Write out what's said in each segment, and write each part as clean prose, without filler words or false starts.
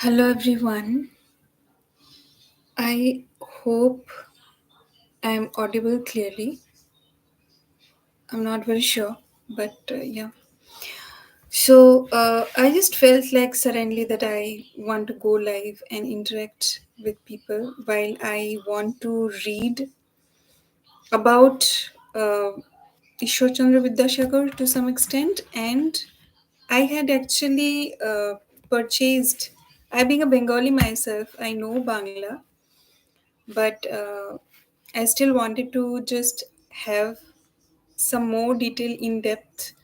Hello everyone. I hope I'm audible clearly. I'm not very sure, but yeah. I just felt like suddenly that I want to go live and interact with people while I want to read about Ishwarchandra Vidyasagar to some extent, and I had actually purchased. I being a Bengali myself, I know Bangla, but I still wanted to just have some more detail in depth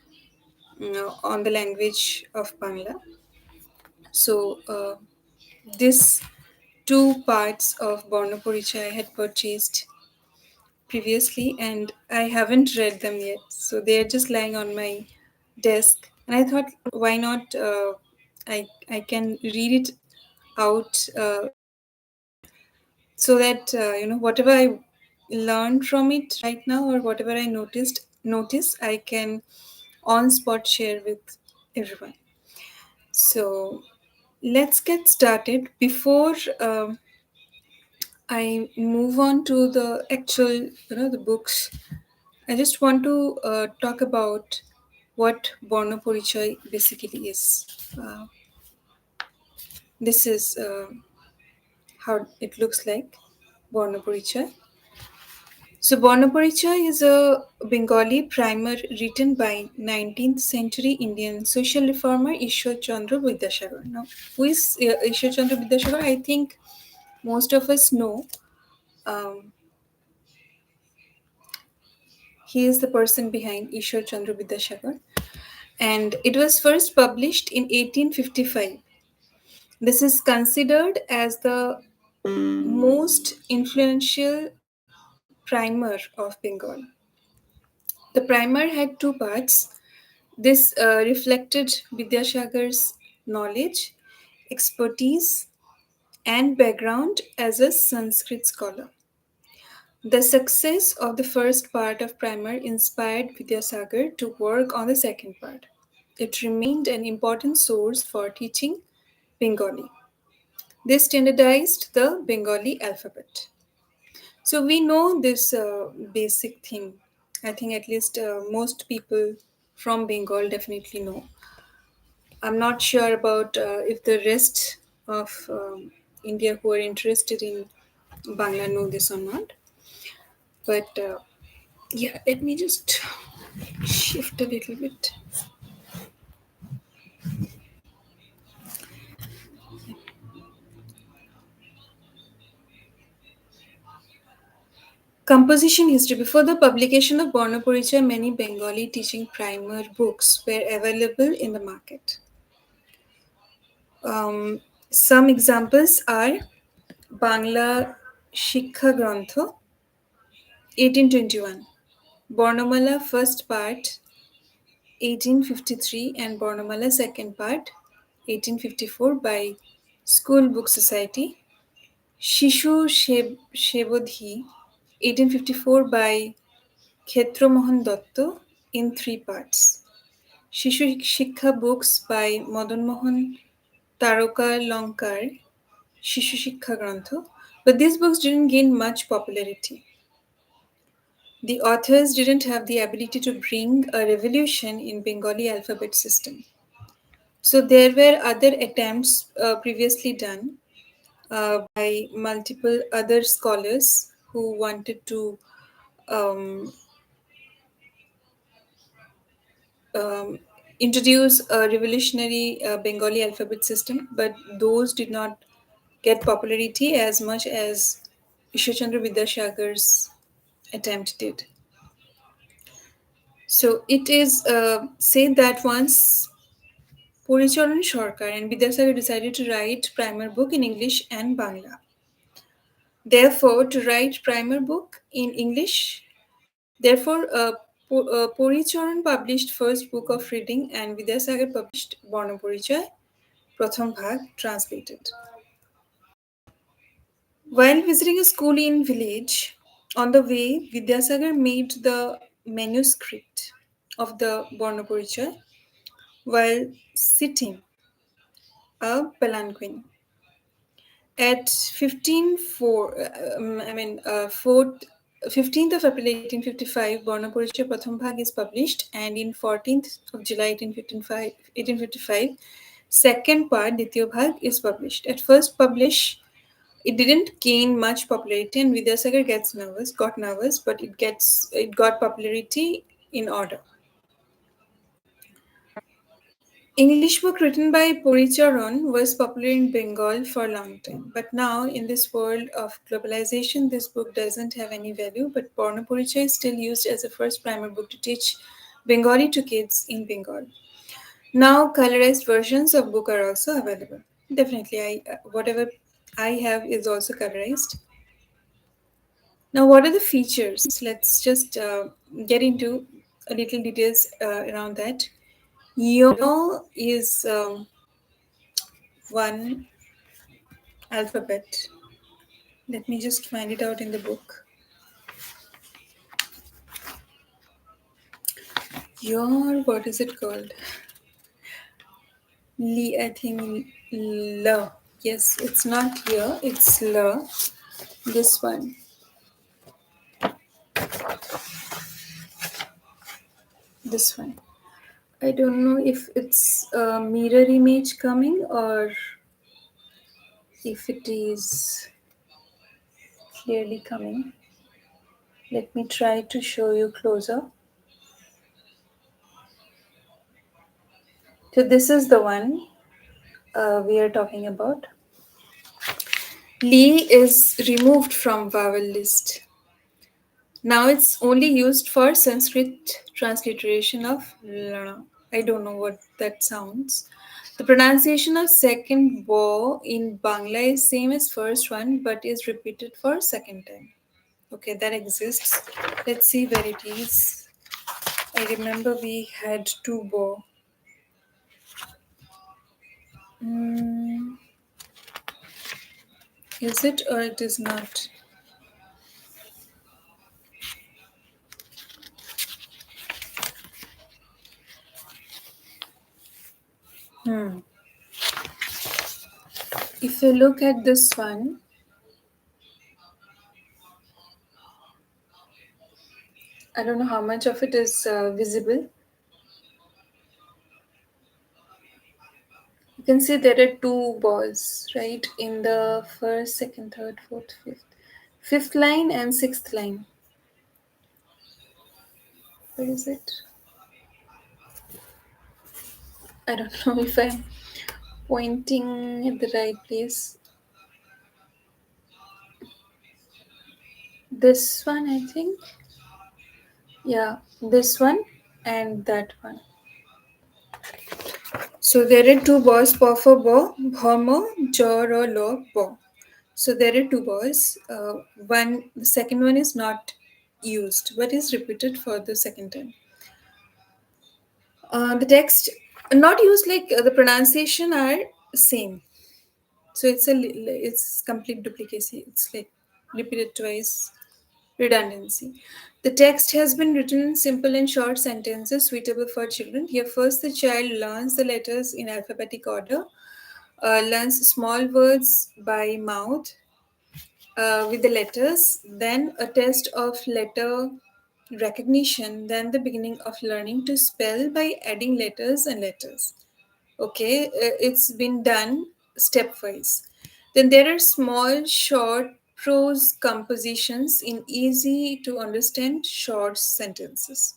on the language of Bangla. So, this two parts of Bornoporichoy I had purchased previously, and I haven't read them yet. So they are just lying on my desk, and I thought, why not? I can read it out so that whatever I learned from it right now or whatever I notice I can on spot share with everyone. So let's get started. Before I move on to the actual the books, I just want to talk about what Bornoporichoy basically is. This is how it looks like. Bornoporichoy. So, Bornoporichoy is a Bengali primer written by 19th century Indian social reformer Ishwarchandra Vidyasagar. Now, who is Ishwarchandra Vidyasagar? I think most of us know. Um, he is the person behind Ishwarchandra Vidyasagar, and it was first published in 1855. This is considered as the most influential primer of Bengal. The primer had two parts. This reflected Vidyasagar's knowledge, expertise, and background as a Sanskrit scholar. The success of the first part of primer inspired Vidyasagar to work on the second part. It remained an important source for teaching Bengali. This standardized the Bengali alphabet. So we know this basic thing. I think at least most people from Bengal definitely know. I'm not sure about if the rest of India who are interested in Bangla know this or not. But yeah, let me just shift a little bit. Composition history. Before the publication of Bornoporichoy, many Bengali teaching primer books were available in the market. Um, some examples are Bangla Shikha Grantha, 1821, Bornomala first part, 1853, and Bornomala second part, 1854 by School Book Society, Shishu Shevodhi, 1854 by Khetro Mohan Dotto in three parts, Shishu Shikha books by Madan Mohan Taroka Lonkar, Shishu Shikha Grantha, but these books didn't gain much popularity. The authors didn't have the ability to bring a revolution in Bengali alphabet system. So there were other attempts previously done by multiple other scholars who wanted to um, um, introduce a revolutionary Bengali alphabet system, but those did not get popularity as much as Ishwarchandra Vidyasagar's attempt did. So it is said that once Puricharan Sarkar and Vidyasagar decided to write primer book in English and Bangla. Therefore, to write primer book in English, Puricharan published first book of reading and Vidyasagar published Bornoporichoy, Pratham Bhag, translated. While visiting a school in village, on the way, Vidyasagar made the manuscript of the Bornoporichoy while sitting a palanquin. At 15th of April 1855, Bornoporichoy Pratham Bhag is published, and in 14th of July 1855, second part, Dityo Bhag, is published. At first publish, it didn't gain much popularity, and Vidyasagar got nervous, but it got popularity in order. English book written by Poricharan was popular in Bengal for a long time. But now, in this world of globalization, this book doesn't have any value. But Bornoporichoy is still used as a first primer book to teach Bengali to kids in Bengal. Now, colorized versions of book are also available. Definitely, whatever I have is also colorized. Now, what are the features? Let's just get into a little details around that. Yo is one alphabet. Let me just find it out in the book. Your, what is it called? Li, I think la. Yes, it's not here, it's la. This one. This one. I don't know if it's a mirror image coming or if it is clearly coming. Let me try to show you closer. So, this is the one we are talking about. Li is removed from vowel list. Now it's only used for Sanskrit transliteration of lana. I don't know what that sounds. The pronunciation of second bo in Bangla is same as first one but is repeated for second time. Okay, that exists. Let's see where it is. I remember we had two bo. Mm, is it or it is not? Hmm. If you look at this one, I don't know how much of it is visible. You can see there are two balls, right? In the first, second, third, fourth, fifth. Fifth line and sixth line. Where is it? I don't know if I'm pointing at the right place. This one, I think. Yeah, this one and that one. So there are two balls, pa for bo, bhamo, jor or lo, bo. So there are two balls. The second one is not used, but is repeated for the second time. The text not used like the pronunciation are same. So it's complete duplicacy. It's like repeated twice, redundancy. The text has been written in simple and short sentences suitable for children. Here, first the child learns the letters in alphabetic order, learns small words by mouth with the letters, then a test of letter recognition, then the beginning of learning to spell by adding letters and letters. Okay, it's been done stepwise. Then there are small, short prose compositions in easy to understand short sentences.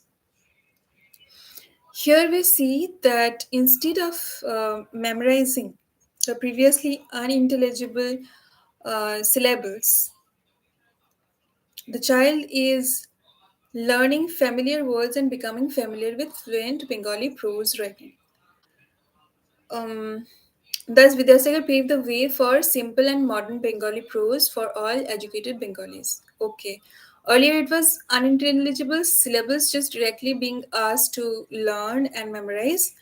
Here we see that instead of memorizing the previously unintelligible syllables, the child is learning familiar words and becoming familiar with fluent Bengali prose writing. Um, Thus, Vidyasagar paved the way for simple and modern Bengali prose for all educated Bengalis. Okay. Earlier, it was unintelligible syllables just directly being asked to learn and memorize.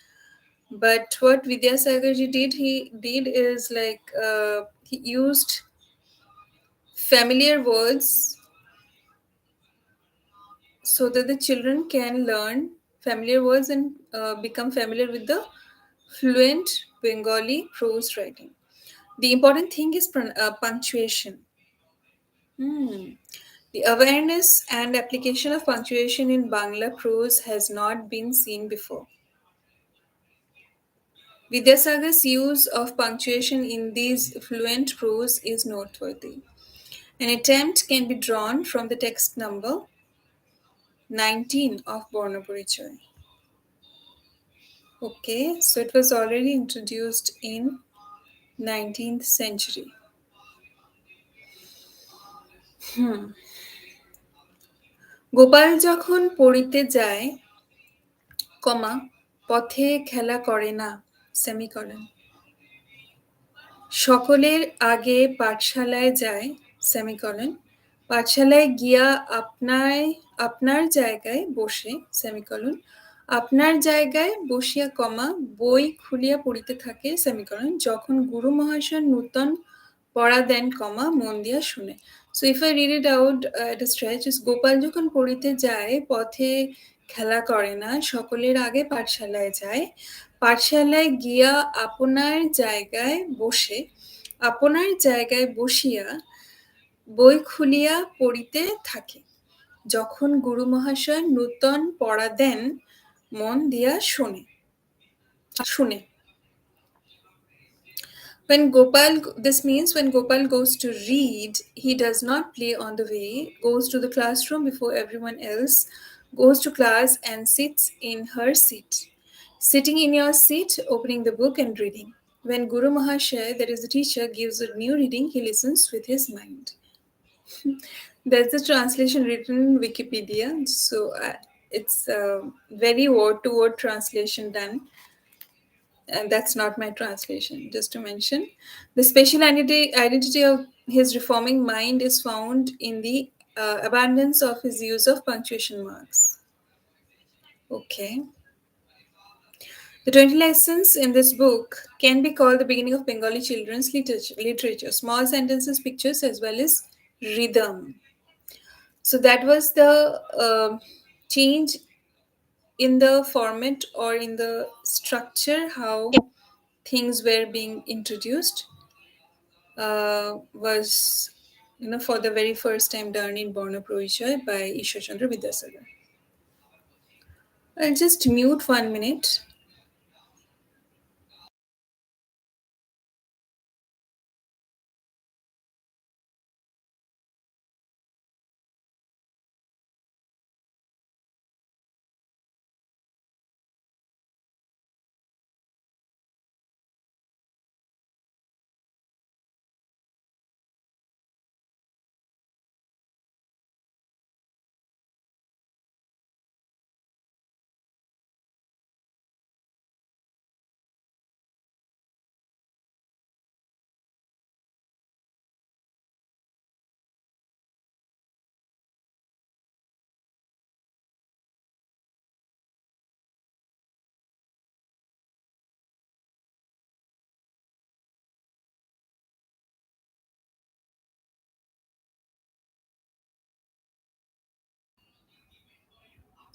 But what Vidyasagar ji did, he did is like he used familiar words so that the children can learn familiar words and become familiar with the fluent Bengali prose writing. The important thing is punctuation. Hmm. The awareness and application of punctuation in Bangla prose has not been seen before. Vidyasagar's use of punctuation in these fluent prose is noteworthy. An attempt can be drawn from the text number 19 of Bornoporichoy. Okay, so it was already introduced in 19th century. Gopal যখন পড়িতে যায়, কমা পথে খেলা করে না, semicolon সকলের আগে পাঠশালায় যায়, সেমিকলন পাঠশালায় গিয়া আপনার জায়গায় বসে, সেমিকলন আপনার জায়গায় বসিয়া, কমা বই খুলিয়া পড়িতে থাকে, সেমিকলন যখন গুরু মহাশয় নূতন পড়া দেন, কমা মন দিয়া শুনে. So if I read it out at a stretch, is Gopal যখন পড়িতে যায়, পথে খেলা করে না, সকলের আগে পাঠশালায় যায়, পাঠশালায় গিয়া আপনার জায়গায় বসিয়া বই খুলিয়া পড়িতে থাকে, যখন গুরু মহাশয় নূতন পড়া দেন, মন দিয়া শুনে. This means when Gopal goes to read, he does not play on the way, goes to the classroom before everyone else, goes to class and sits in her seat. Sitting in your seat, opening the book and reading. When Guru Mahashaya, that is the teacher, gives a new reading, he listens with his mind. That's the translation written in Wikipedia. So it's a very word to word translation done, and that's not my translation, just to mention. The special identity of his reforming mind is found in the abundance of his use of punctuation marks. Okay. The 20 lessons in this book can be called the beginning of Bengali children's literature. Small sentences, pictures, as well as rhythm. So that was the change in the format or in the structure, how things were being introduced. Was for the very first time done in Bornoporichoy by Ishwarchandra Vidyasagar. I'll just mute 1 minute.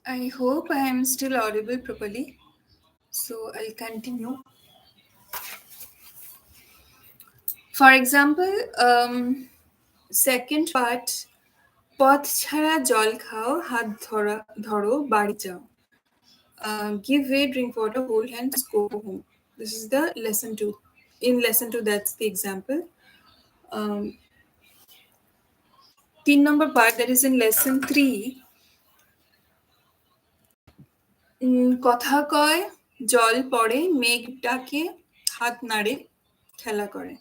I hope I am still audible properly. So I'll continue. For example, second part, পথ ছাড়া জল খাও, হাত ধরো বাড়ি যাও. Give way, drink water, hold hands, go home. This is the lesson 2. In lesson 2, that's the example. 3 number part, that is in lesson 3. কথা কয়, জল পড়ে, মেঘ ডাকে, হাত নাড়ে, খেলা করে.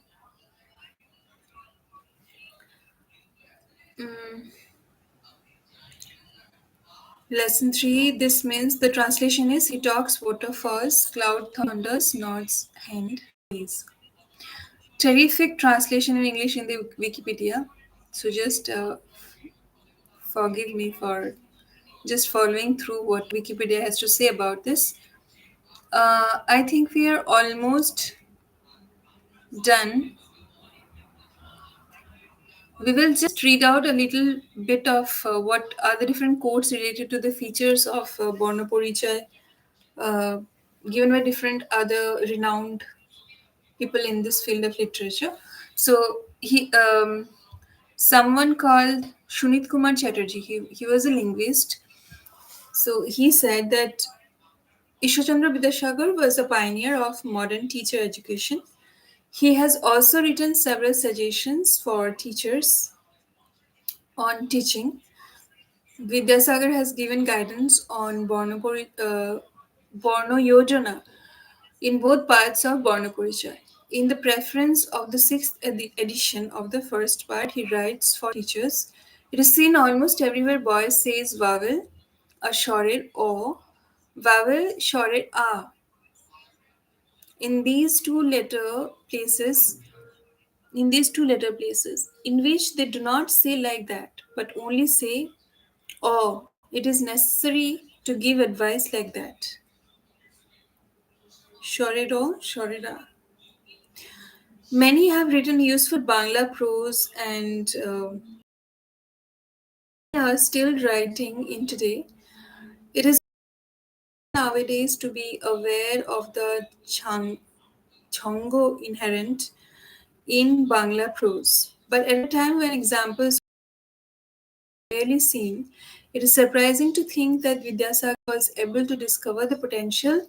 Lesson 3, this means the translation is he talks, water falls, cloud thunders, nods, hand raise. Terrific translation in English in the Wikipedia. So just forgive me for just following through what Wikipedia has to say about this. I think we are almost done. We will just read out a little bit of what are the different quotes related to the features of Bornoporichoy, given by different other renowned people in this field of literature. So someone called Shunit Kumar Chatterjee, he was a linguist. So he said that Ishwarchandra Vidyasagar was a pioneer of modern teacher education. He has also written several suggestions for teachers on teaching. Vidyasagar has given guidance on Borno Yojana in both parts of Bornoporichoy. In the preference of the sixth edition of the first part, he writes for teachers. It is seen almost everywhere boy says vowel, a shorer o, vowel, shorer a. In these two letter places, in which they do not say like that, but only say oh, it is necessary to give advice like that. Shorido, Shorida. Many have written useful Bangla prose and are still writing in today. It is nowadays to be aware of the chongo inherent in Bangla prose. But at a time when examples are rarely seen, it is surprising to think that Vidyasagar was able to discover the potential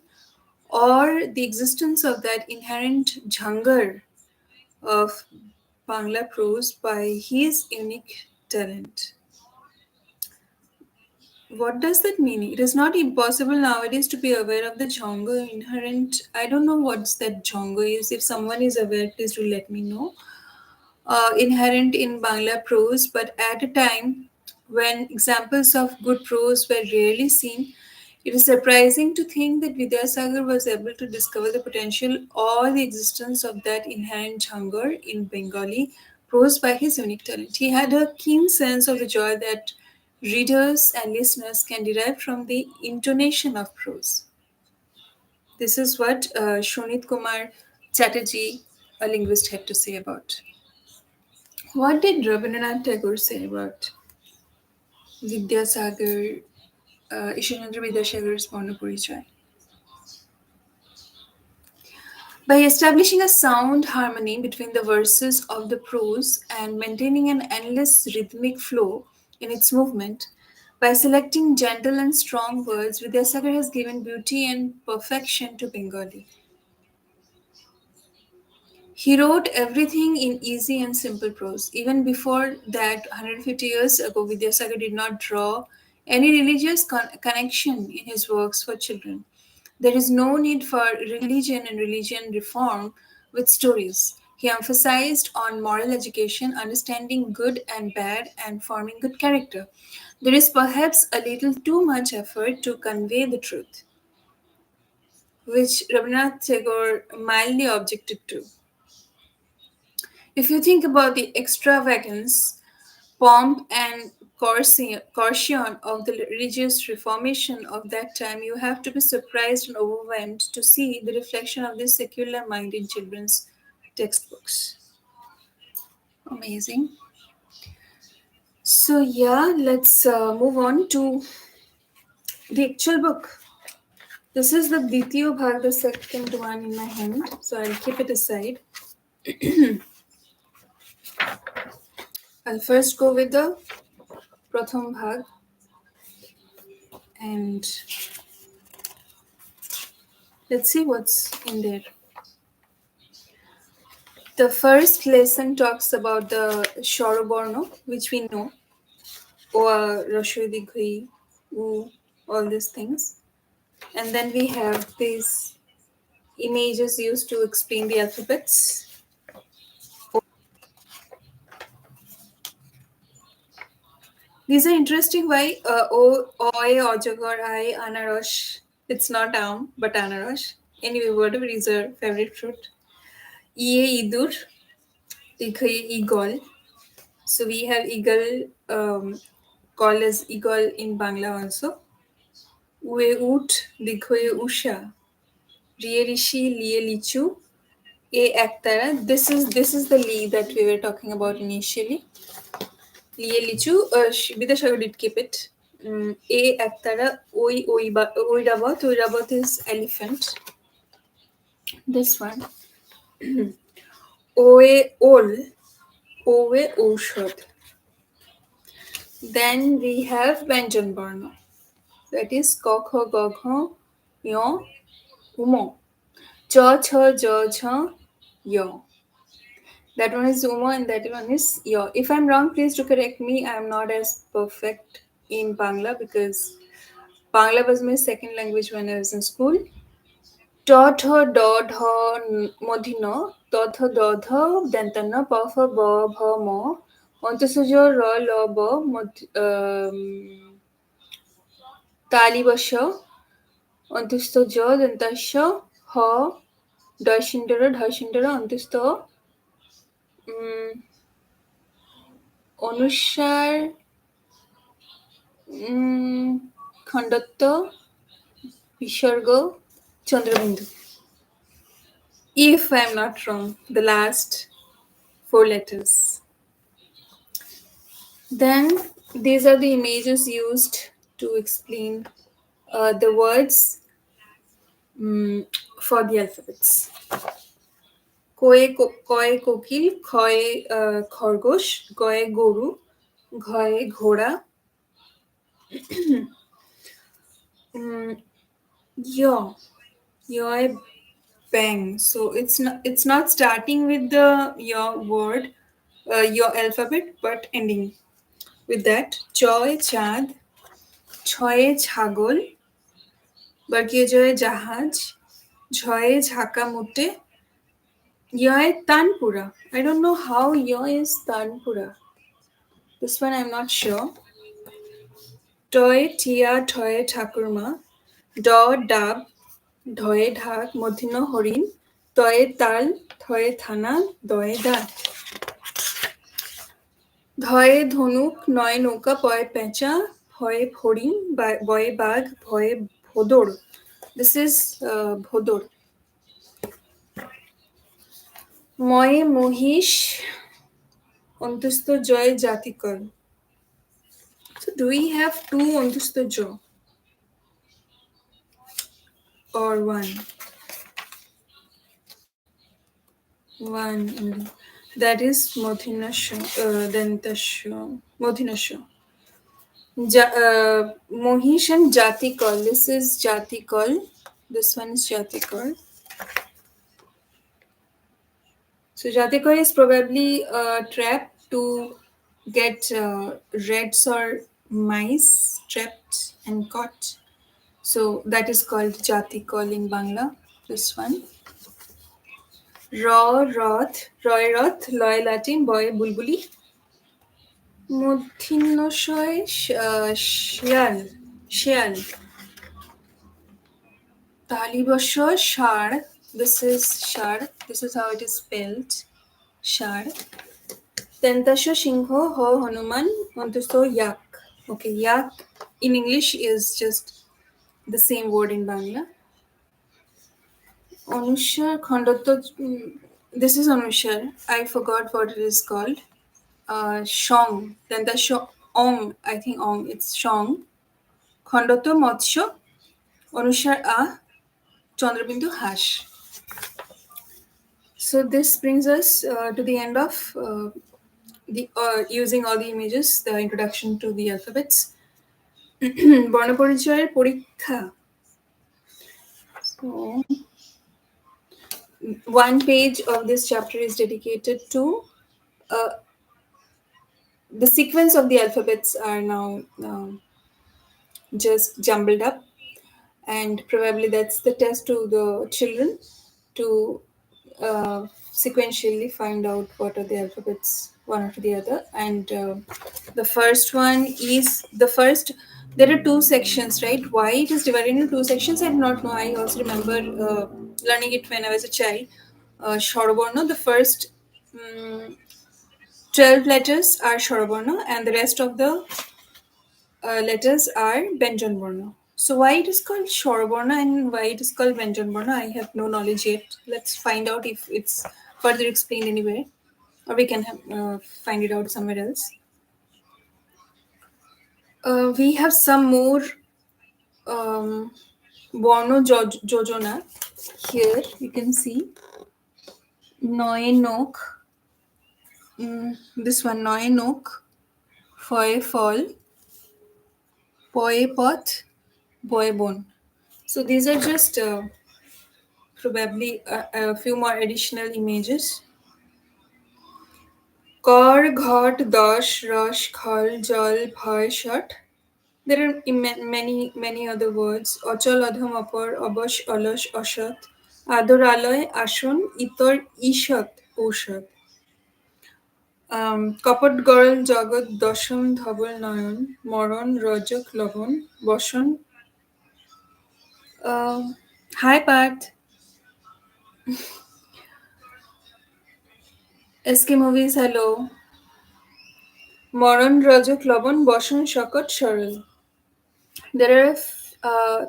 or the existence of that inherent jangar of Bangla prose by his unique talent. What does that mean? It is not impossible nowadays to be aware of the genre inherent. I don't know what's that genre is. If someone is aware, please do let me know. Inherent in Bangla prose, but at a time when examples of good prose were rarely seen, it is surprising to think that Vidyasagar was able to discover the potential or the existence of that inherent genre in Bengali prose by his unique talent. He had a keen sense of the joy that readers and listeners can derive from the intonation of prose. This is what Shonit Kumar Chatterjee, a linguist, had to say about. What did Rabindranath Tagore say about Vidyasagar, Ishwarchandra Vidyasagar's Bornoporichoy? By establishing a sound harmony between the verses of the prose and maintaining an endless rhythmic flow in its movement, by selecting gentle and strong words, Vidyasagar has given beauty and perfection to Bengali. He wrote everything in easy and simple prose. Even before that, 150 years ago, Vidyasagar did not draw any religious connection in his works for children. There is no need for religion and religion reform with stories. He emphasized on moral education, understanding good and bad, and forming good character. There is perhaps a little too much effort to convey the truth, which Rabindranath Tagore mildly objected to. If you think about the extravagance, pomp, and caution of the religious reformation of that time, you have to be surprised and overwhelmed to see the reflection of this secular mind in children's textbooks. Amazing. So, yeah, let's move on to the actual book. This is the Ditiyo Bhag, the second one in my hand, so I'll keep it aside. I'll first go with the Pratham Bhag, and let's see what's in there. The first lesson talks about the Shoroborno, which we know, or Rashwe Dighui, U, all these things. And then we have these images used to explain the alphabets. These are interesting. Why O, Oi, Ojagor, I, Anarosh. It's not Am, but Anarosh. Anyway, whatever is our favorite fruit. Iye, Idur, Dighui, Igol. So we have eagle called as eagle in Bangla also. Ue ut, dikhoe usha, rie rishi, lie lichu, e aktara. This is the li that we were talking about initially. Lie lichu, Vidyasagar did keep it. E aktara, oirabat. Oirabat is elephant. This one. Oe ol, oe oshad. Then we have Vyanjan Barna. That is K, K, G, Gh, Yo, Umo. Cha, Cha, Ja, Jha, Yo. That one is Umo and that one is Yo. If I'm wrong, please do correct me. I'm not as perfect in Bangla because Bangla was my second language when I was in school. ট ঠ ড ঢ মধিন ত থ দ ধ দন্তন্য প ফ ব ভ ম অন্তসুজ র ল ব তালিবশ অন্তুস্থ জ দন্তাস্য হ ঢসিন্ডর অন্তুস্থ উম, অনুসার খণ্ডত্ব বিসর্গ Chandrabindu. If I'm not wrong, the last four letters. Then these are the images used to explain the words for the alphabets. কয়ে কোকিল, খয়ে খরগোশ, গয়ে গরু, ঘয়ে ঘোড়া, yo, yoy bang. So it's not starting with the your word, your alphabet, but ending with that. চয় চাঁদ, ছয়ে ছাগল, বর্গীয় জয়ে জাহাজ, ঝয়ে ঝাঁকা মুটে, ইয় তানপুরা. I don't know how yo is tanpura. This one I'm not sure. টয়ে টিয়া ঠয়ে ঠাকুরমা, ড ডাব, ঢয়ে ঢাক, মধ্য হরিণ, তয়ে তাল, থয়ে থানা, দয়ে দাঁত. ধয়ে ধনুক, নয়ে নৌকা, পয়ে পেঁচা, ভয়ে হরিণ, বয়ে বাঘ, ভয়ে ভোদর. This is ভোদর. ময়ে মহিষ, অন্তস্থ জয় জাতিকর. So do we have two অন্তস্থ জ or one? One only. That is Modhinasha, Dantasha, Modhinasha. Mohish and Jatikal. This is Jatikal. This one is Jatikal. So Jatikal is probably a trap to get rats or mice trapped and caught. So that is called Jatikal in Bangla. This one. রথ, রয় রথ, লয় লাটিম, বয়ে বুলবুলি, মূর্ধন্যশয় শিয়াল, শিয়াল, তালিবশ ষাঁড়. This is ষাঁড়. This is how it is spelled. ষাঁড়. তেন্তাস্য সিংহ, হ হনুমান, অন্তস্থ yak. Okay, yak in English is just the same word in Bangla. Anushar খণ্ডত্ব. This is Anushar. I forgot what it is called. Shong. Then the Ong. I think Ong. It's Shong. খণ্ডত্ব মৎস্য. অনুসার আ. চন্দ্রবিন্দু হাস. So this brings us to the end of the using all the images, the introduction to the alphabets. বর্ণপরিচয়ের পরীক্ষা. So one page of this chapter is dedicated to the sequence of the alphabets are now just jumbled up, and probably that's the test to the children to sequentially find out what are the alphabets one after the other. And the first one is the first. There are two sections, right? Why it is divided into two sections, I do not know. I also remember learning it when I was a child. Shoroborno, the first 12 letters are Shoroborno, and the rest of the letters are Benjan Borno. So why it is called Shoroborno and why it is called Benjan Borno, I have no knowledge yet. Let's find out if it's further explained anywhere, or we can find it out somewhere else. We have some more Borno Jojona here. You can see নয়ে নোক, this one নয়ে নোক, ফয়ে ফল, পয়ে পথ, বয়ে বন. So these are just probably a few more additional images. কর ঘট দশ রস খল জল ভয় shot. There are many other words. অচল অধম অপর অবশ অলস অসৎ আদর আলয় আসন ইতর ঈষৎ ঔষধ. কপট গরল জগৎ দশম ধবল নয়ন মরণ রজক লবণ বসন. Hi Parth. SK Movies, hello. মরণ রজক লবণ বসন শকট সরল. There are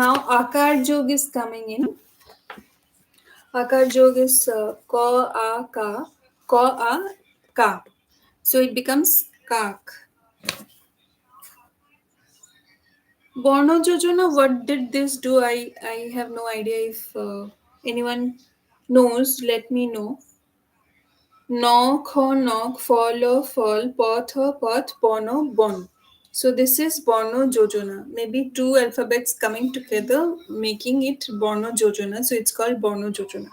now akar jog is coming in. Akar jog is ko a ka, ko a ka. So it becomes kak. Borno Jojona, what did this do? I have no idea. If anyone knows, let me know. Knock ho knock, fall o fall, pot ho pot, bono bon. So this is Borno Jojona. Maybe two alphabets coming together, making it Borno Jojona. So it's called Borno Jojona.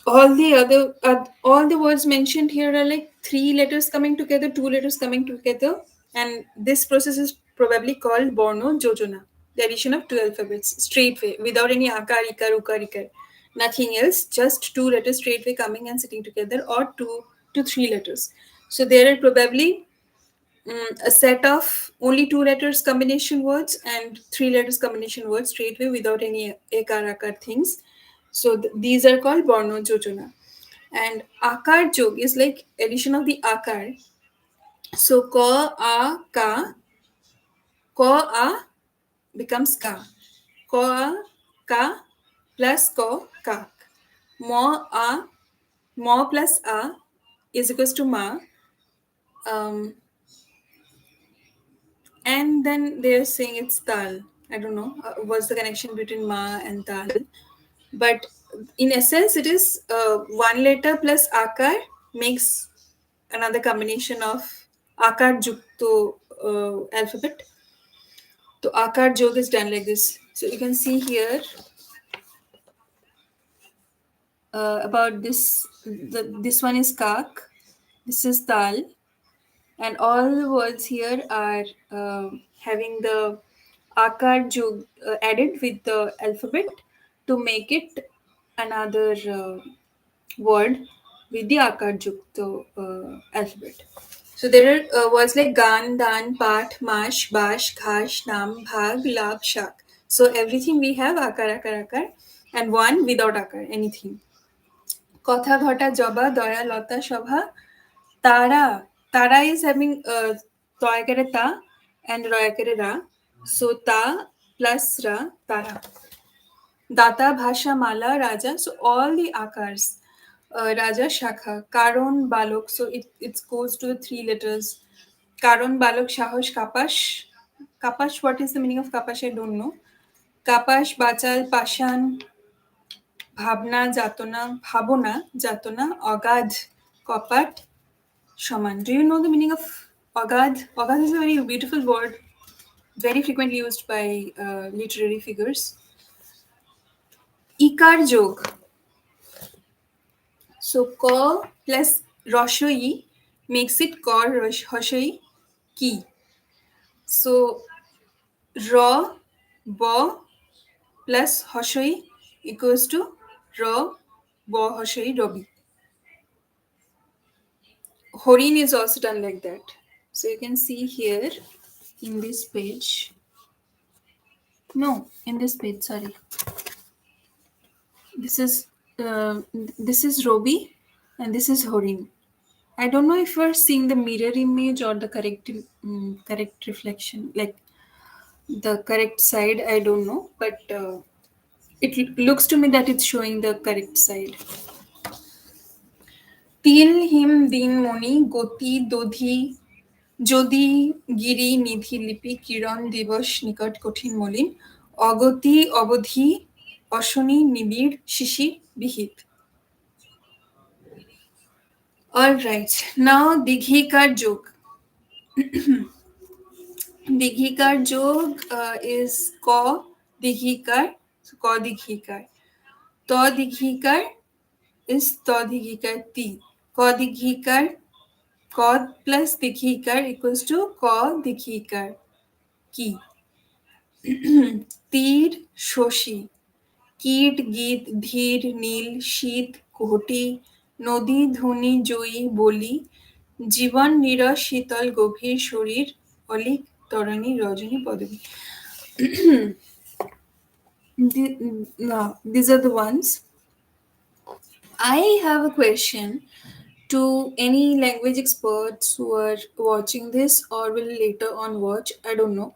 All the words mentioned here are like three letters coming together, two letters coming together, and this process is probably called Borno Jojona. The addition of two alphabets straightway without any akar, ikar, ukar, ikar. Nothing else, just two letters straightway coming and sitting together, or two to three letters. So there are probably a set of only two letters combination words and three letters combination words straightway without any ekar akar things. So these are called Borno Jojona. And akar jog is like addition of the akar. So ko a becomes ka. Ko a ka plus ko kak. Mo a mo plus a is equals to ma. And then they're saying it's tal. I don't know what's the connection between ma and tal, but in essence, it is one letter plus akar makes another combination of akar jukto alphabet. So akar jog is done like this. So you can see here about this. This one is kak. This is tal, and all the words here are having the akar jug added with the alphabet to make it another word with the akar jukto alphabet. So there are words like gan, dan, pat, mash, bash, ghash, nam, bhag, lab, shak. So everything we have akar, akar, akar, and one without akar, anything. Kotha, ghota, jaba, daya, lata, shabha, Tara. Tara is having toyakere ta and royakere ra. So ta plus ra, tara. Data, bhasha, mala, raja. So all the akars. Raja, shakha. Karon, balok. So it goes to the three letters. Karon, balok, shahosh, kapash. Kapash, what is the meaning of kapash? I don't know. Kapash, bachal, pashan, ভাবনা যাতনা ভাবনা যাতনা অগাধ কপাট সমান. Do you know the meaning of Agad? Agad is a very beautiful word, very frequently used by literary figures. Ikar jog. So ko plus roshoi makes it kor hoshoi ki. So ro bo plus hoshoi equals to ro bo hoshoi robi. Horin is also done like that. So you can see here in this page. No, in this page, sorry. This is this is Robi and this is Horin. I don't know if you're seeing the mirror image or the correct reflection, like the correct side. I don't know, but looks to me that it's showing the correct side. তিল হিম দিন মণি গতি দধি যদি গিরি নিধি লিপি কিরণ দিবস নিকট কঠিন মলিন অগতি অবধি অশনি নিবিড় শিশির বিহিত. All right. Now Dighikar joke. Dighikar joke is ko Dighikar. So ko Dighikar. To Dighikar is to Dighikar ti. Ko Dighikar. Ko plus Dighikar equals to ko Dighikar ki. তীর শশী কীট গীত ধীর নীল শীত ঘটি নদী ধনী জয়ী বলি জীবন নিরস শীতল গভীর শরীর অলিক তরণী রজনী পদবী. These are the ones. I have a question to any language experts who are watching this or will later on watch. I don't know.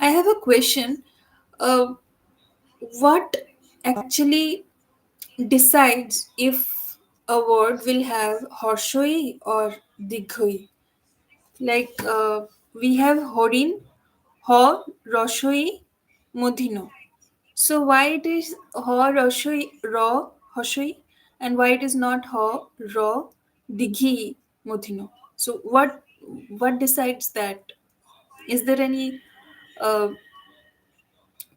I have a question. Uh, what actually decides if a word will have horshoi or dighoi? Like we have horin, ho, roshoi, modhino. So why it is ho, roshoi, ro, hoshoi, and why it is not ho, ro, dighi, modhino? So what decides that? Is there any uh,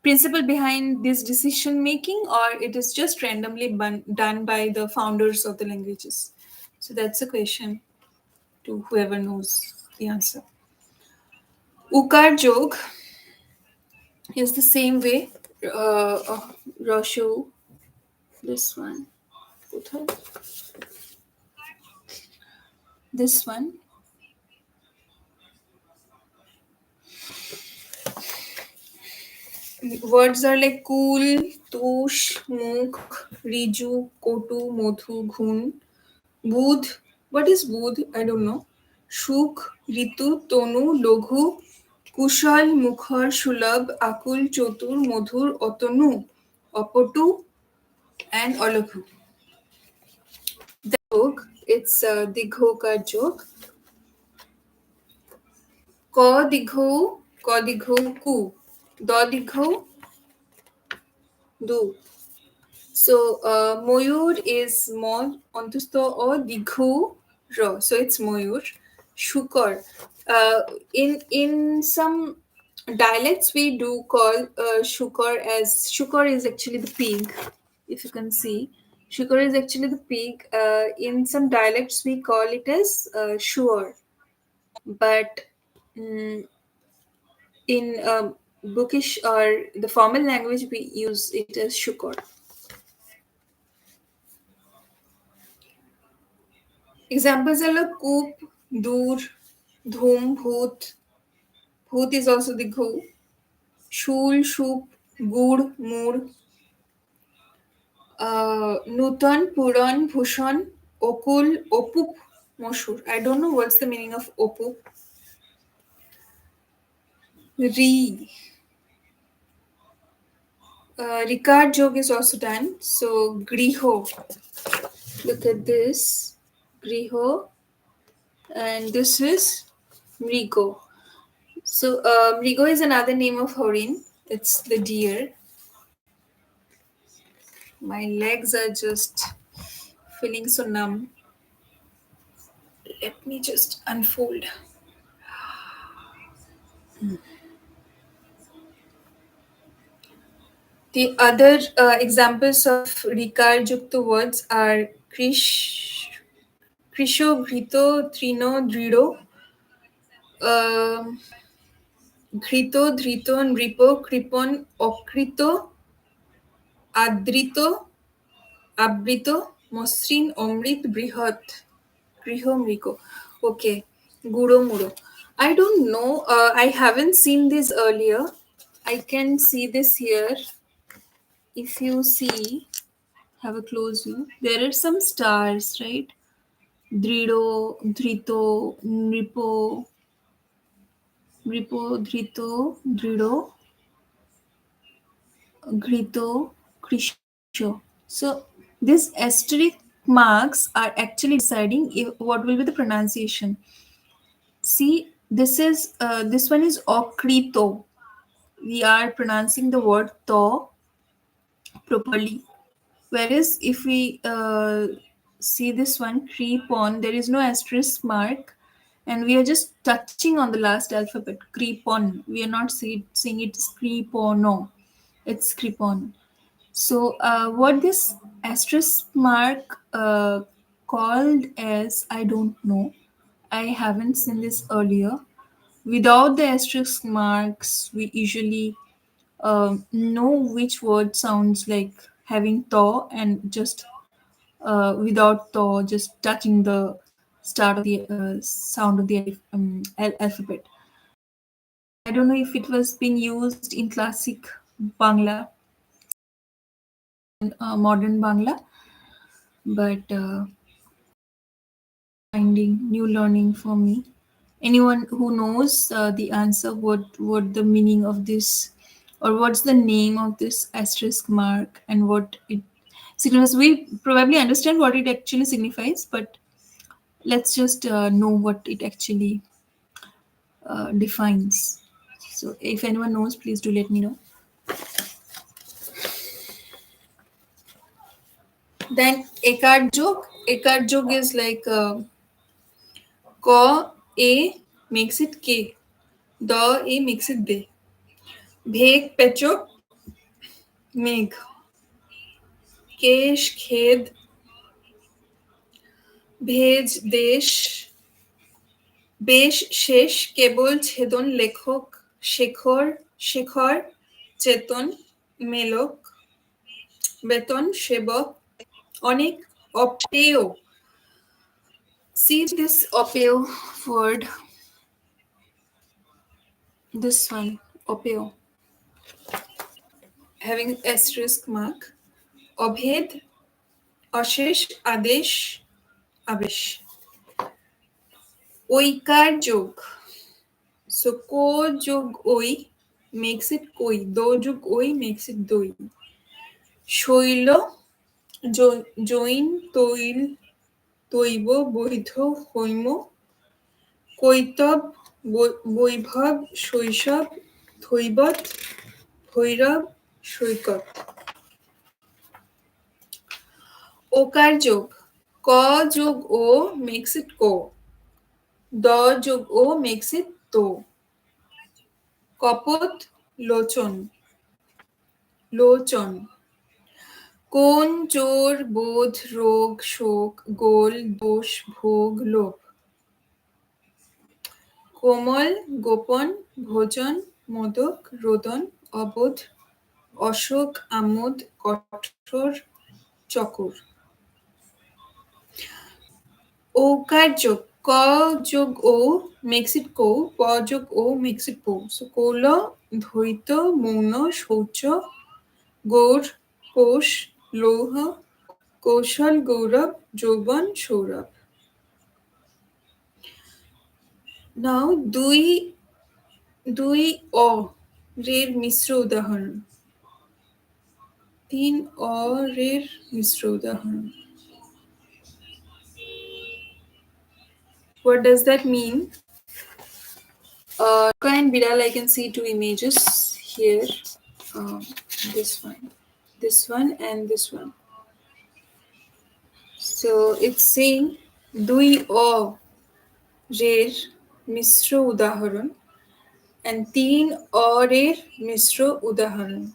principle behind this decision making, or it is just randomly done by the founders of the languages? So that's a question to whoever knows the answer. Ukar jog is the same way. Roshu, this one, this one. Words are like cool, tush, mukh, riju, kotu, modhu, ghun, budh. What is budh? I don't know. Shuk, ritu, tonu, loghu, kushal, mukhar, shulab, akul, chotur, modhur, otonu, opotu, and olaghu. Joke, it's digho ka joke. Ko digho ku, do digho do. So Moyur is more ontusto or dighu ro. So it's Moyur. Shukar. In some dialects we do call Shukar as Shukar is actually the pig. If you can see, Shukar is actually the pig. In some dialects we call it as Shuar, but mm, in bookish or the formal language we use it as Shukar. Examples are like Koop, Dur, Dhum, Bhoot. Bhoot is also the Ghu. Shul, Shup, Gud, Mood. Nutan, Puran, Bhushan, Okul, Opup, Moshur. I don't know what's the meaning of Opup. Re. Ricard joke is also done. So, Griho. Look at this. Griho. And this is Mrigo. So, Mrigo is another name of Horin. It's the deer. My legs are just feeling so numb. Let me just unfold. The other examples of Rikar Jukta words are Krisho, Grito, Trino, Drido, um Grito, Drito, Nripo, Kripon, Okrito, Adrito, Abrito, Mosrin, Omrit, Brihat, Griho, Mriko. Okay, Guro, Muro. I don't know. I haven't seen this earlier. I can see this here. If you see, have a close view. There are some stars, right? Drido, Drito, Nripo, Ripo, Drito, Drido, Grito, Krisho. So these asterisk marks are actually deciding what will be the pronunciation. See, this one is Okrito. We are pronouncing the word to properly. Whereas if we see this one, creep on. There is no asterisk mark, and we are just touching on the last alphabet. Creep on. We are not seeing it creep on. No, it's creep on. So, what this asterisk mark called as, I don't know. I haven't seen this earlier. Without the asterisk marks, we usually know which word sounds like having thaw, and just without thaw, just touching the start of the sound of the alphabet. I don't know if it was being used in classic Bangla and modern Bangla, but finding new learning for me. Anyone who knows the answer, what the meaning of this, or what's the name of this asterisk mark, and what it signifies? We probably understand what it actually signifies, but let's just know what it actually defines. So, if anyone knows, please do let me know. Then ekart jog is like ko a makes it k, the a makes it de. Bheg pechok মেঘ, কেশ খেদ veg দেশ, বেশ শেষ কেবল ছেদন লেখক শেখর শেখর চেতন মেলক বেতন সেবক অনেক অপেয়. See this opeo word, this one, opeo, having asterisk mark. অভেদ অশেষ আদেশ আবেশ. ঐকার যোগ. So ko jog oi makes it koi. Do jog oi makes it doi. শৈল জৈন তৈল তৈব বৈধ হৈম কৈতব বৈভব শৈশব ধৈবত ভৈরব সৈকত. ওকার যোগ. ক যোগ ও makes it ko. দ যোগ ও makes it তো. কপত লোচন লোচন. কোন চোর বোধ রোগ শোক গোল দোষ ভোগ লোভ. কোমল গোপন ভোজন মোদক রোদন অবোধ অশোক আমোদ কঠোর চকর. ওকার যোগ. ক যোগ ও makes it কো. প যোগ ও makes it পো. So কৌল ধৈত মৌন শৌচ গৌর পোষ লৌহ কৌশল গৌরব যৌবন সৌরভ. Now দুই দুই অ রের মিশ্র উদাহরণ. তিন অ রের মিশ্র উদাহরণ. What does that mean? And Biral, I can see two images here. This one, and this one. So it's saying dui o rer misro udaharon and teen o rer misro udaharon.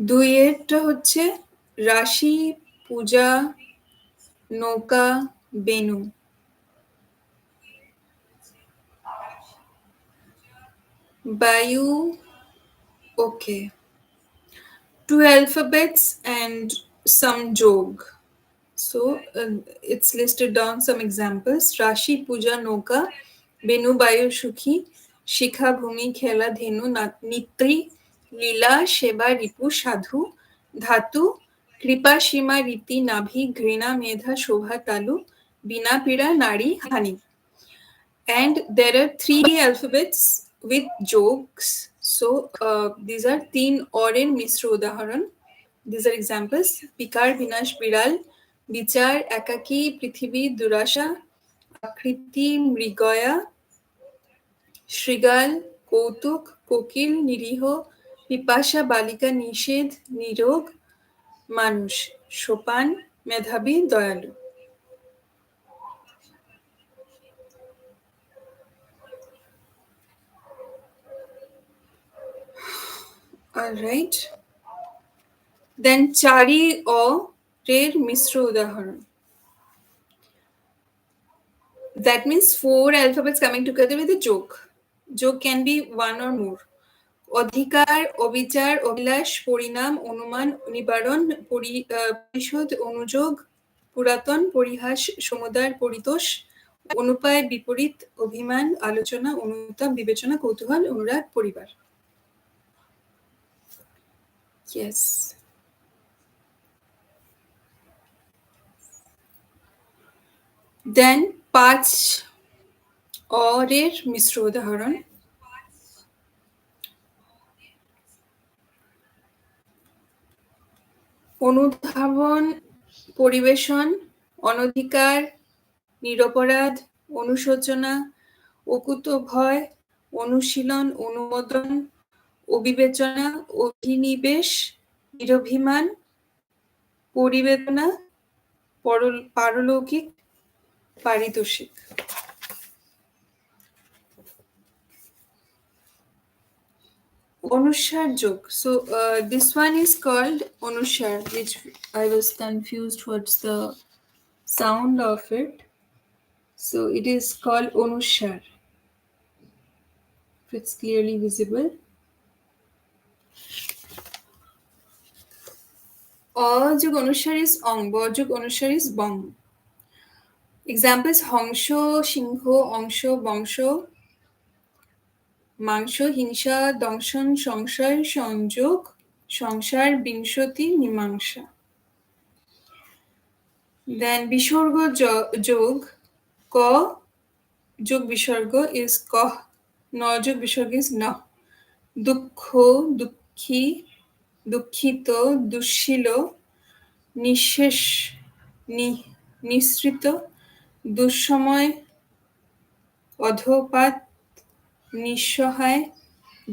দুইয়েরটা হচ্ছে রাশি পূজা নৌকা বেনু. বায়ু. Okay. Two alphabets and some jog. So it's listed down some examples. Rashi Puja Noka, Benu Bayu Shukhi, Shikha Bhumi Khela Dhenu Nitri, Lila Sheba Ripu Sadhu, Dhatu, Kripa Shima Riti Nabhi, Grina Medha Shobha Talu, Bina Pira Nari Hani. And there are three alphabets with jokes. So these are teen or in Misro Udaharan. These are examples. Pikar Binash Biral, Bichar Ekaki Prithibi Durasha, Akriti Mrigaya, Shrigal Kautuk Kokil Niriho, Pipasha Balika Nishid Nirog, Manush Chopin মেধাবী, দয়ালু. Alright. Then চারি অ রের মিশ্র উদাহরণ. That means four alphabets coming together with a joke. Joke can be one or more. অধিকার, অবিচার, অভিলাষ, পরিণাম, অনুমান, নিবারণ, পরিশোধ, অনুযোগ, পুরাতন, পরিহাস, সমুদায়, পরিতোষ, অনুপায়, বিপরীত, অভিমান, আলোচনা, অনুতাপ, বিবেচনা, কৌতূহল, অনুরাগ, পরিবার. Yes. Then পাঁচ অরের মিশ্র উদাহরণ. অনুধাবন, পরিবেশন, অনধিকার, নিরপরাধ, অনুশোচনা, অকুতোভয়, অনুশীলন, অনুমোদন, অবিবেচনা, অভিনিবেশ, নিরভিমান, পরিবেদনা, পারলৌকিক, পারিতোষিক. অনুস্বার যোগ. So this one is called অনুস্বার, which I was confused what's the sound of it. So it is called অনুস্বার. If it's clearly visible. অযোগ অনুস্বার is Aung. বযোগ অনুস্বার is Bong. Examples: Hansa, সিংহ, অংশ, বংশ, মাংস, হিংসা, দংশন, সংশয়, সংযোগ, সংসার, বিংশতি, মীমাংসা. Then বিসর্গ যোগ. ক যোগ বিসর্গ is কহ. ন যোগ বিসর্গ is ন. দুঃখ, দুঃখী, দুঃখিত, দুঃশীল, নিঃশেষ, নিঃসৃত, দুঃসময়, অধপাত, নিঃসহায়,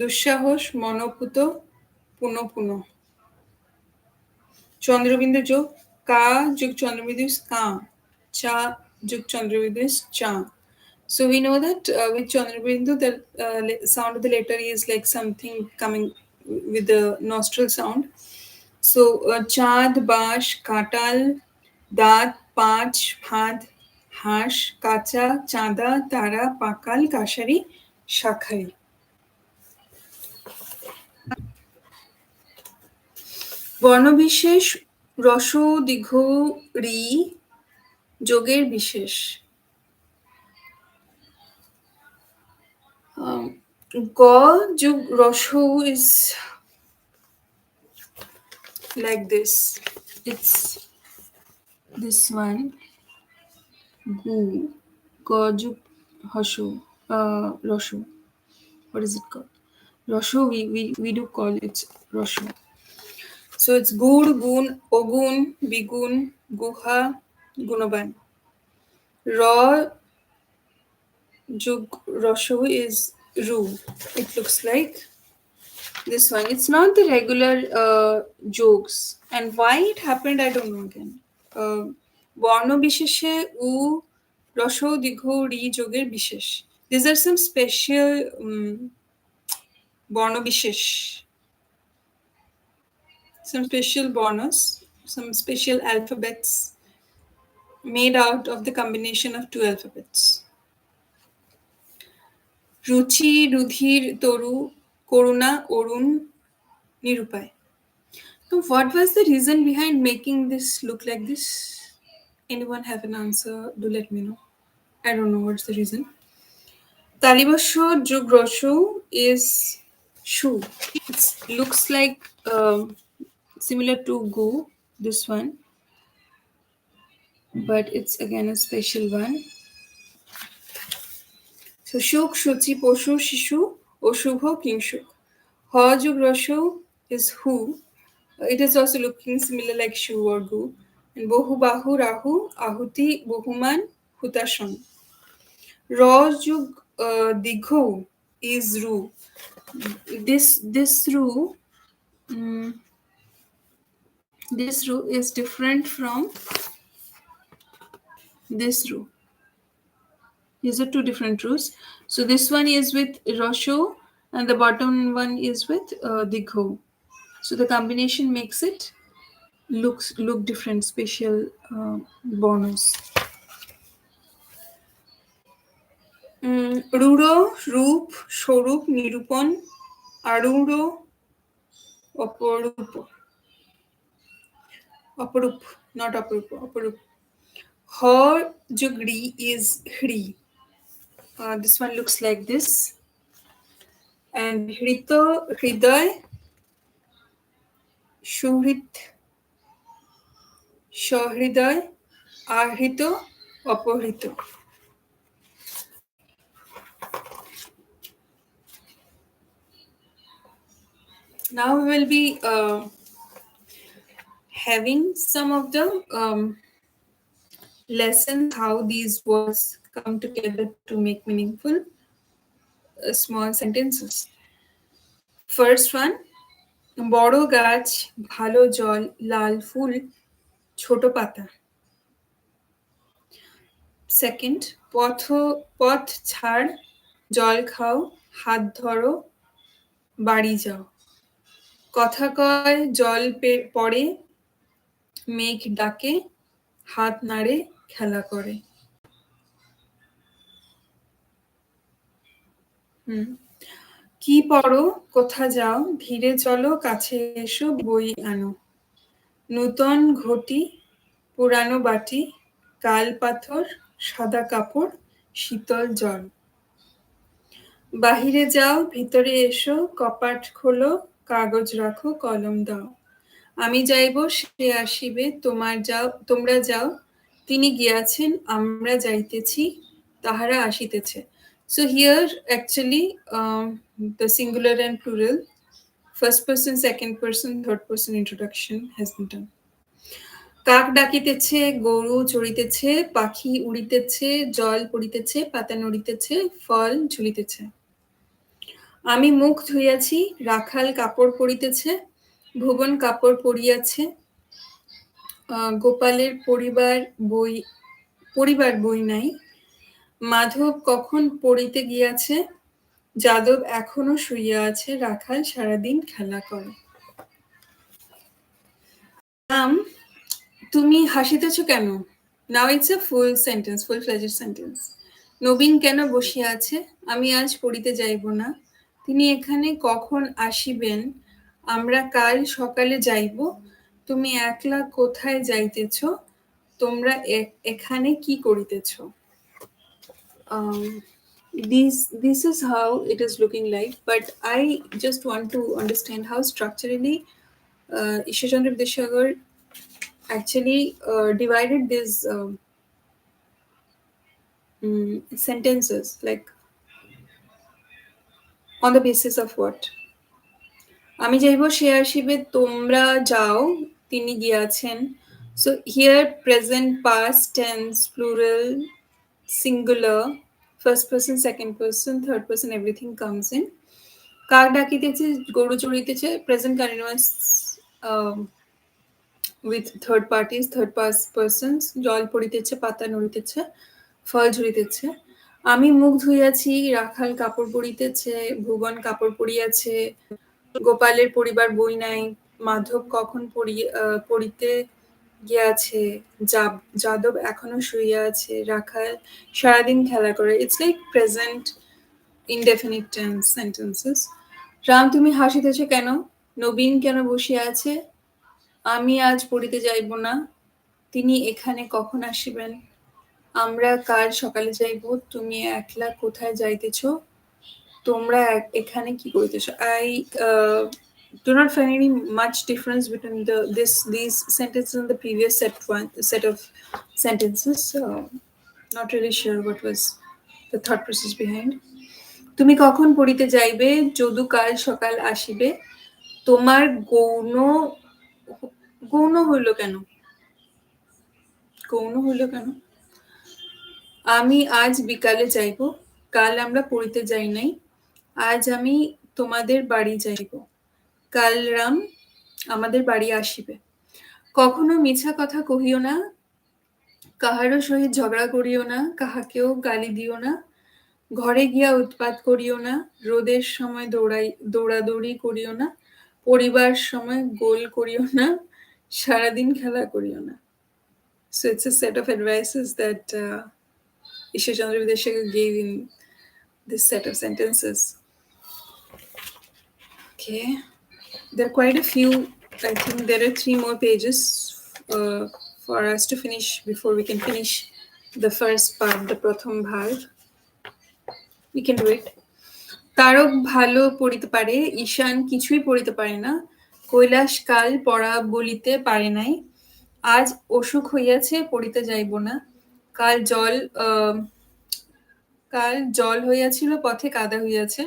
দুঃসাহস, মনোপুত, পুনঃপুন. চন্দ্রবিন্দু যোগ. কা যোগ চন্দ্রবিন্দু is কা. চা যোগ চন্দ্রবিন্দু is চা. So we know that with Chandrabindu, the sound of the letter is like something coming with the nostril sound. So চাঁদ, বাঁশ, কাঁঠাল, দাঁত, পাঁচ, ফাঁদ, হাঁস, কাঁচা, চাঁদা, তারা, পাকাল, কাশারি, শাখারি. বর্ণবিশেষ রস দীর্ঘ রি যোগের বিশেষ. গ যোগ রসৌ is like this. It's this one. Gu. গ যোগ হসৌ. রসৌ. What is it called? Rosho, we do call it Rosho. So it's gur, gun, ogun, bigun, guha, gunaban. Ra jug Rosho is ru. It looks like this one. It's not the regular jokes. And why it happened, I don't know again. Borno bisheshe u Rosho digho ri joger bishesh. These are some special Borno bishesh. Some special bonus, some special alphabets made out of the combination of two alphabets. Ruchi, Rudhir, Toru, Koruna, Orun, Nirupay. So what was the reason behind making this look like this? Anyone have an answer? Do let me know. I don't know what's the reason. Talibasho Jugrosho is shoe. It looks like similar to Go, this one. But it's again a special one. So Shuk, Shuchi, Poshu, Shishu, Oshubho, Kingshuk. Hajug Rashu is who. It is also looking similar like Shu or Gu. And Bohu Bahu Rahu, Ahuti, Bohuman, Hutashan. Rajug Digho is Ru. This Ru This row is different from this row. These are two different rows. So this one is with Rosho and the bottom one is with Digho. So the combination makes it look different, special bonus. রূঢ় রূপ স্বরূপ নিরূপণ আরূঢ় অপরূপ অপরূপ not অপরূপ অপরূপ হ যোগ রি is হ্রি. This one looks like this. And হৃত হৃদয় সুহৃদ সহৃদয় आहृत অপহৃত. Now we will be having some of the lessons how these words come together to make meaningful small sentences. First one, বড় গাছ ভালো জল লাল ফুল ছোট পাতা. Second, পথ ছাড় জল খাও হাত ধরো বাড়ি যাও. কথা কয় জল পড়ে মেঘ ডাকে হাত নাড়ে খেলা করে. কি পড়ো কোথা যাও ধীরে চলো কাছে এসো বই আনো. নূতন ঘটি পুরানো বাটি কাল পাথর সাদা কাপড় শীতল জল. বাহিরে যাও ভিতরে এসো কপাট খোলো কাগজ রাখো কলম দাও. আমি যাইব সে আসিবে তোমরা যাও তিনি গিয়াছেন আমরা যাইতেছি তাহারা আসিতেছে. So here actually the singular and plural, first person, second person, third person introduction has been done. কাক ডাকিতেছে গরু চড়িতেছে পাখি উড়িতেছে জল পড়িতেছে পাতা নড়িতেছে ফল ঝুলিতেছে. আমি মুখ ধুইয়াছি রাখাল কাপড় পরিতেছে ভুবন কাপড় পরিয়াছে গোপালের পরিবার বই নাই. মাধব কখন পড়িতে গিয়াছে যাদব এখনো শুইয়া আছে রাখাল সারাদিন খেলা করে. তুমি হাসিতেছ কেন? Now it's a full sentence, full-fledged sentence. নবীন কেন বসিয়া আছে? আমি আজ পড়িতে যাইব না. তিনি এখানে কখন আসিবেন? আমরা কাল সকালে যাইব. তুমি একলা কোথায় যাইতেছ? তোমরা এখানে কি করিতেছ? This is how it is looking like, but I just want to understand how structurally Ishwarchandra Vidyasagar actually divided these sentences, like on the basis of what? আমি যাইব সে আসিবে তোমরা যাও তিনি গিয়াছেন. So here present past tense plural singular first person second person third person everything comes in. কাক ডাকিতেছে গরু চড়িতেছে present continuous with third parties third persons. জল পড়িতেছে পাতা নড়িতেছে ফল ঝরিতেছে. আমি মুখ ধুইয়াছি রাখাল কাপড় পরিতেছে ভুবন কাপড় পরিয়াছে গোপালের পরিবার বই নাই. মাধব কখন পড়িতে গিয়াছে যাদব এখনো শুইয়া আছে রাখাল সারাদিন খেলা করে. It's like present indefinite tense sentences. Ram তুমি হাসিতেছ কেন? নবীন কেন বসিয়া আছে? আমি আজ পড়িতে যাইব না. তিনি এখানে কখন আসিবেন? আমরা কাল সকালে যাইব. তুমি একলা কোথায় যাইতেছ? তোমরা এখানে কি করিতেছ? I do not find any much difference between these sentences and the previous set of sentences. Not really sure what was the thought process behind. তুমি কখন পড়িতে যাইবে? যদু কাল সকাল আসিবে. তোমার গৌণ হইল কেন? গৌণ হইল কেন? আমি আজ বিকালে যাইব. কাল আমরা পড়িতে যাই নাই. আজ আমি তোমাদের বাড়ি যাইব. কাল রাম আমাদের বাড়ি আসিবে. কখনো মিছা কথা কহিও না, কাহারও সহিত ঝগড়া করিও না, কাহাকেও গালি দিও না, ঘরে গিয়া উৎপাত করিও না, রোদের সময় দৌড়াদৌড়ি করিও না, পড়িবার সময় গোল করিও না, সারাদিন খেলা করিও না. So it's a set of advices that Ishwarchandra Vidyasagar gave in this set of sentences. Okay, there are quite a few. I think there are 3 more pages for us to finish before we can finish the first part, the pratham bhag. We can do it. Tarak ভালো পড়িতে পারে, ঈশান কিছুই পড়িতে পারে না, কৈলাস কাল পড়া বলিতে পারে নাই, আজ অসুখ হইয়াছে পড়িতে যাইব না, কাল জল কাল জল হইয়াছিল পথে কাদা হইয়াছে,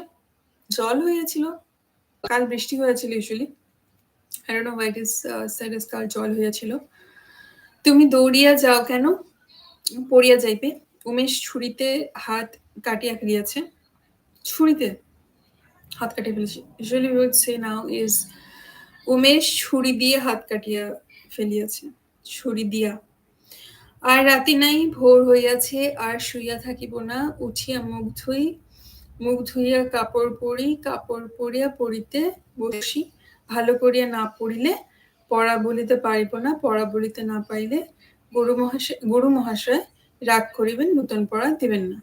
জল হইয়াছিল, কাল বৃষ্টি হয়েছিল usually. I don't know why it is said as কাল জল হইয়াছিল. তুমি দৌড়িয়া যাও কেন, পড়িয়া যাইবে, উমেশ ছুরিতে হাত কাটিয়া ফেলিয়াছে, ছুরিতে হাত কাটিয়ে ফেলেছে. Usually we would say now is Umesh ছুরি দিয়ে হাত কাটিয়া ফেলিয়াছে, ছুরি দিয়া. আর রাতি নাই ভোর হইয়াছে, আর শুইয়া থাকিব না, উঠিয়া মুখ ধুইয়া কাপড় পরি, কাপড় পরিয়া পড়িতে বসি, ভালো করিয়া না পড়িলে পড়া বলিতে পারিব না, পড়া বলিতে না পাইলে গুরু মহাশয় রাগ করিবেন, নূতন পড়া দিবেন না.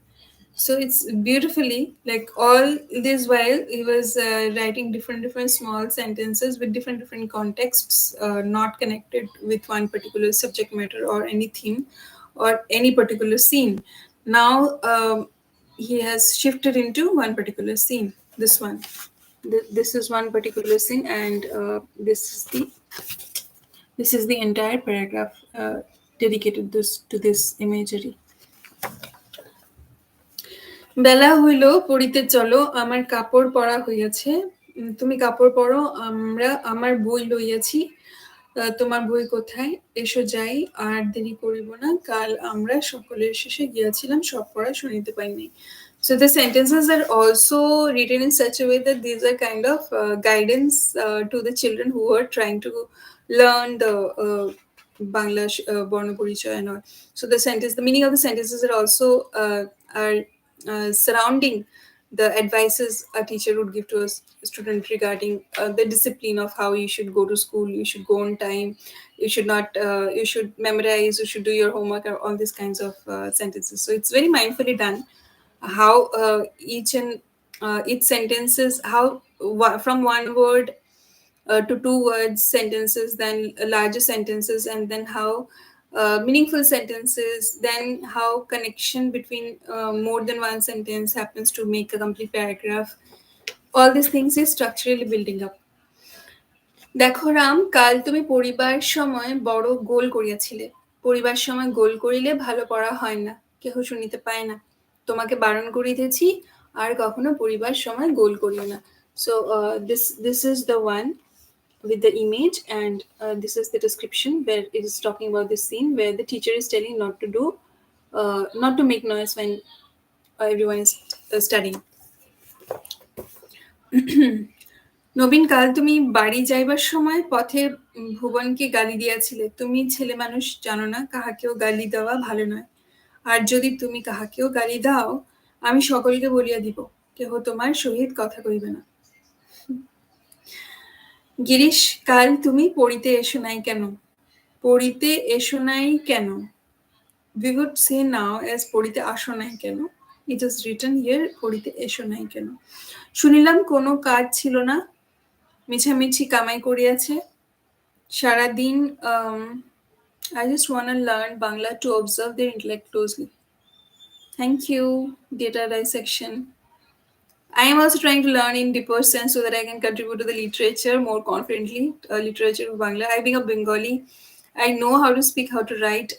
So it's beautifully, like all this while he was writing different small sentences with different contexts, not connected with one particular subject matter or any theme or any particular scene. Now he has shifted into one particular scene. This one, this is one particular scene, and this is the entire paragraph dedicated to this imagery. বেলা হইল পড়িতে চলো, আমার কাপড় পরা হইয়াছে, তুমি কাপড় পরো, আমার বই লইয়াছি, তোমার বই কোথায়, এসো যাই, আর দেরি করিব না, কাল আমরা সকলের শেষে গিয়াছিলাম, সব পড়া শুনিতে পাই নাই. So the sentences are also written in such a way that these are kind of guidance to the children who are trying to learn the Bangla Bornoporichoy and all. So the meaning of the sentences are also are surrounding the advices a teacher would give to a student regarding the discipline of how you should go to school, you should go on time, you should memorize, you should do your homework, or all these kinds of sentences. So it's very mindfully done how each sentences, how from one word to 2 words sentences, then larger sentences, and then how meaningful sentences, then how connection between more than one sentence happens to make a complete paragraph. All these things is structurally building up. দেখো রাম, কাল তুমি পড়িবার সময় বড় গোল করিয়াছিলে, পড়িবার সময় গোল করিলে ভালো পড়া হয় না, কেহ শুনিতে পায় না, তোমাকে বারণ করিতেছি আর কখনো পড়িবার সময় গোল করিও না. So this is the one with the image, and this is the description where it is talking about this scene where the teacher is telling not to make noise when everyone is studying. নবীন, কাল তুমি বাড়ি যাইবার সময় পথে ভুবনকে গালি দিয়াছিলে, তুমি ছেলে মানুষ জানো না কাহাকেও গালি দেওয়া ভালো নয়, আর যদি তুমি কাহাকেও গালি দাও আমি সকলকে বলিয়া দিব, কেহ তোমার সহিত কথা কইবে না. গিরিশ, কাল তুমি পড়িতে এসো নাই কেন, পড়িতে এসো নাই কেন, we would say now as পড়িতে আসো নাই কেন. It is written here পড়িতে এসো নাই কেন. শুনিলাম কোনো কাজ ছিল না, মিছামিছি কামাই করিয়াছে, সারাদিন. I just want to learn Bangla to observe their intellect closely. Thank you, data dissection. I am also trying to learn in deeper sense so that I can contribute to the literature more confidently, literature of Bangla. I being a Bengali, I know how to speak, how to write.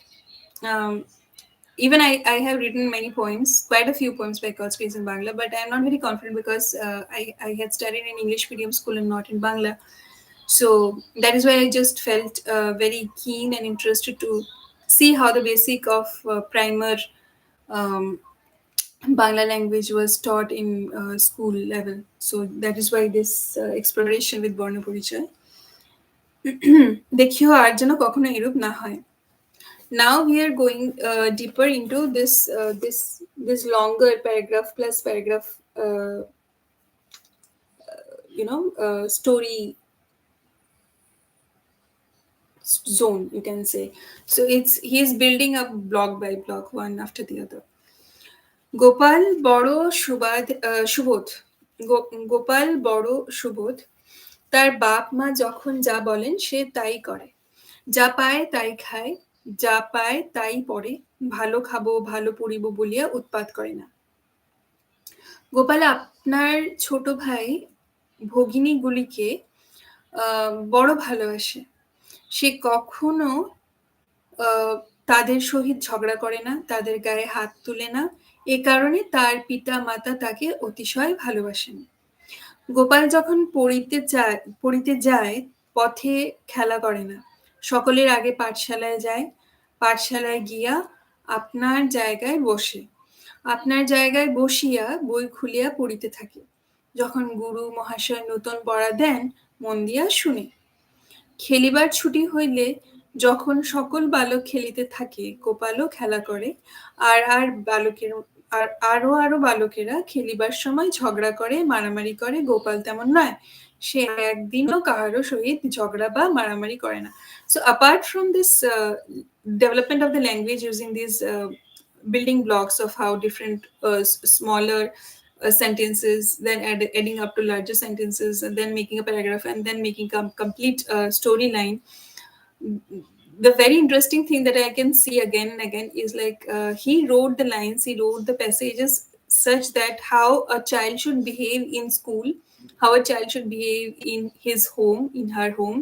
Even I have written many poems, quite a few poems by God's grace in Bangla, but I am not very confident because I had studied in English medium school and not in Bangla. So that is why I just felt very keen and interested to see how the basic of primer Bangla language was taught in school level. So that is why this exploration with Bornoporichoy. দেখিও আর যেন কখনো এরূপ না হয়। Now we are going deeper into this longer paragraph plus paragraph, story zone, you can say. So it's he is building up block by block, one after the other. Gopal বড় সুবোধ। গোপাল বড় সুবোধ। তার বাপ মা যখন যা বলেন সে তাই করে। যা পায় তাই খায়, যা পায় তাই পড়ে। ভালো খাবো ভালো পড়িব বলিয়া উৎপাত করে না। গোপাল আপনার ছোট ভাই ভগিনীগুলিকে বড় ভালোবাসে। সে কখনো তাদের সহিত ঝগড়া করে না, তাদের গায়ে হাত তুলে না। এ কারণে তার পিতা মাতা তাকে অতিশয় ভালোবাসেন। গোপাল যখন পড়িতে যায় পথে খেলা করে না। সকলের আগে পাঠশালায় যায়। পাঠশালায় গিয়া আপনার জায়গায় বসে। আপনার জায়গায় বসিয়া বই খুলিয়া পড়িতে থাকে। যখন গুরু মহাশয় নূতন পড়া দেন, মন দিয়া শুনে। খেলিবার ছুটি হইলে যখন সকল বালক খেলিতে থাকে, গোপালও খেলা করে। আরো বালকেরা খেলিবার সময় ঝগড়া করে, মারামারি করে। গোপাল তেমন নয়, সে একদিনও কাহারো সহিত ঝগড়া বা মারামারি করে না। So apart from this development of the language using these building blocks of how different smaller sentences, then adding up to larger sentences, and then making a paragraph, and then making a complete storyline. The very interesting thing that I can see again and again is like he wrote the lines, he wrote the passages such that how a child should behave in school, how a child should behave in his home, in her home,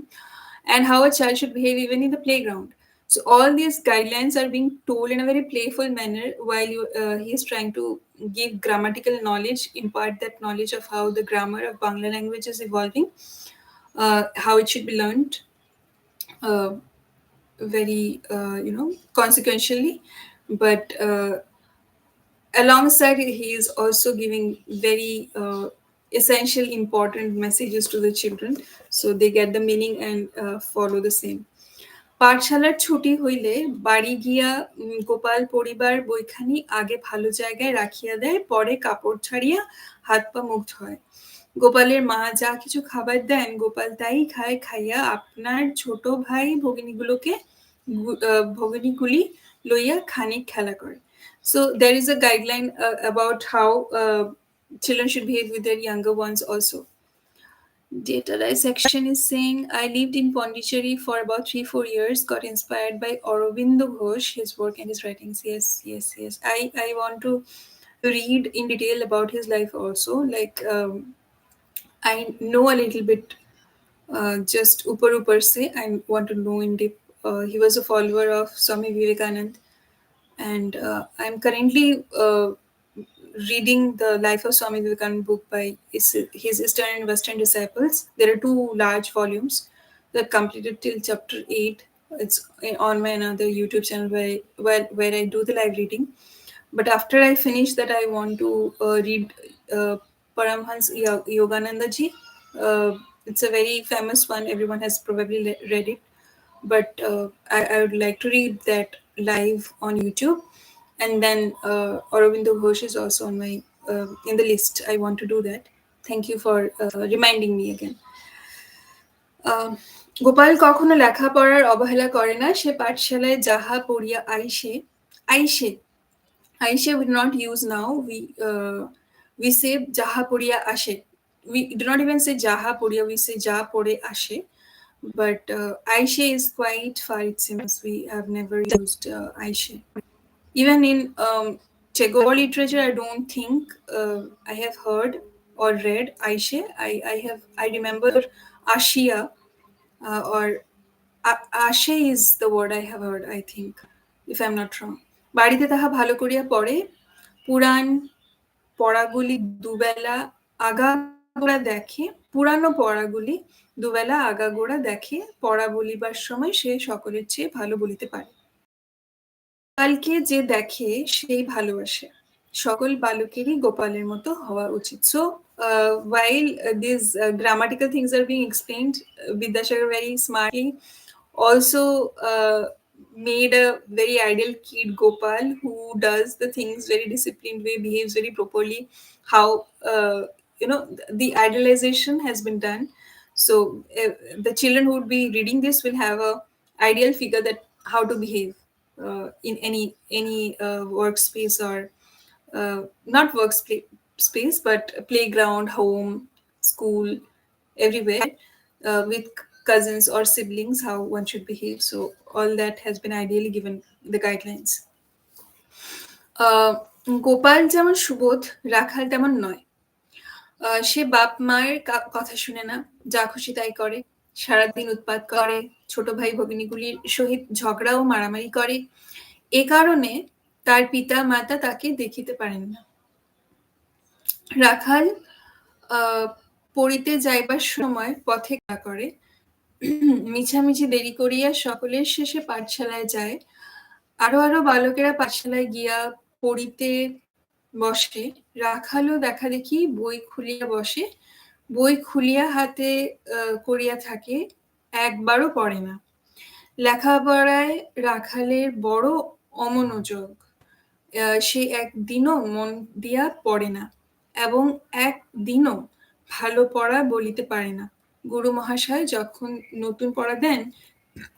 and how a child should behave even in the playground. So all these guidelines are being told in a very playful manner while he is trying to give grammatical knowledge, impart that knowledge of how the grammar of Bangla language is evolving, how it should be learned. Very consequentially, but alongside he is also giving very essential important messages to the children, so they get the meaning and follow the same. পাঠশালার ছুটি হইলে বাড়ি গিয়া গোপাল পরিবার বইখানি আগে ভালো জায়গায় রাখিয়া দেয়, পরে কাপড় ছাড়িয়া হাত পা মুখ ধোয়। গোপালের মা যা কিছু খাবার দেন গোপাল তাই খায়। খাইয়া আপনার ছোট ভাই ভগিনীগুলি লইয়া খানিক খেলা করে। So there is a guideline about how children should behave with their younger ones also. Data dissection is saying, I lived in Pondicherry for about 3-4 years, got inspired by Aurobindo Ghosh, his work and his writings. Yes. I want to read in detail about his life also. Like, I know a little bit, just upar se. I want to know in deep. He was a follower of Swami Vivekanand, and I'm currently reading the Life of Swami Vivekananda book by his Eastern and Western disciples. There are 2 large volumes that completed till chapter 8. It's on my another YouTube channel where I do the live reading. But after I finish that, I want to read Paramhans Yogananda ji. It's a very famous one. Everyone has probably read it. But I would like to read that live on YouTube. And then Aurobindo Ghosh is also on my in the list. I want to do that. Thank you for reminding me again. Gopal কখনো লেখাপড়ার অবহেলা করে না, সে পাঠশালায় যাহা পড়িয়া আইসে we do not use now, we say jaha poriya ashe. We do not even say jaha poriya, we say ja pore ashe. But aishe is quite far, it seems. We have never used aishe. Even in Chegoa literature, I don't think I have heard or read aishe. I remember ashia, or ashe is the word I have heard, I think, if I'm not wrong. বাড়িতে তাহা ভালো করিয়া পড়ে, পুরাণ পড়াগুলি দুবেলা আগাগোড়া দেখে, পুরানো পড়াগুলি দুবেলা আগাগোড়া দেখে, পড়া বলিবার সময় সে সকলের চেয়ে ভালো বলিতে পারে। কালকে যে দেখে সেই ভালোবাসে। সকল বালকেরই গোপালের মতো হওয়া উচিত. So while these grammatical things are being explained, Vidyasagar very smartly also made a very ideal kid Gopal who does the things very disciplined way, behaves very properly. How the idealization has been done. So the children who would be reading this will have a ideal figure that how to behave in any workspace or not space, but playground, home, school, everywhere, with cousins or siblings, how one should behave. So all that has been ideally given the guidelines. Gopal যেমন সুবোধ, রাখাল তেমন নয়. সে বাপ মায়ের কথা শুনে না, যা খুশি তাই করে, সারাদিন উৎপাত করে, ছোট ভাই ভগিনীগুলির সহিত ঝগড়া ও মারামারি করে. এ কারণে তার পিতা মাতা তাকে দেখিতে পারেন না. রাখাল পড়িতে যাইবার সময় পথে করে, মিছামিছি দেরি করিয়া সকলের শেষে পাঠশালায় যায়. আরো আরো বালকেরা পাঠশালায় গিয়া পড়িতে বসে. রাখালও দেখা দেখি বই খুলিয়া বসে, বই খুলিয়া হাতে করিয়া থাকে, একবারও পড়ে না. লেখাপড়ায় রাখালের বড় অমনোযোগ. সে একদিনও মন দিয়া পড়ে না এবং একদিনও ভালো পড়া বলিতে পারে না. গুরু মহাশয় যখন নতুন পড়া দেন,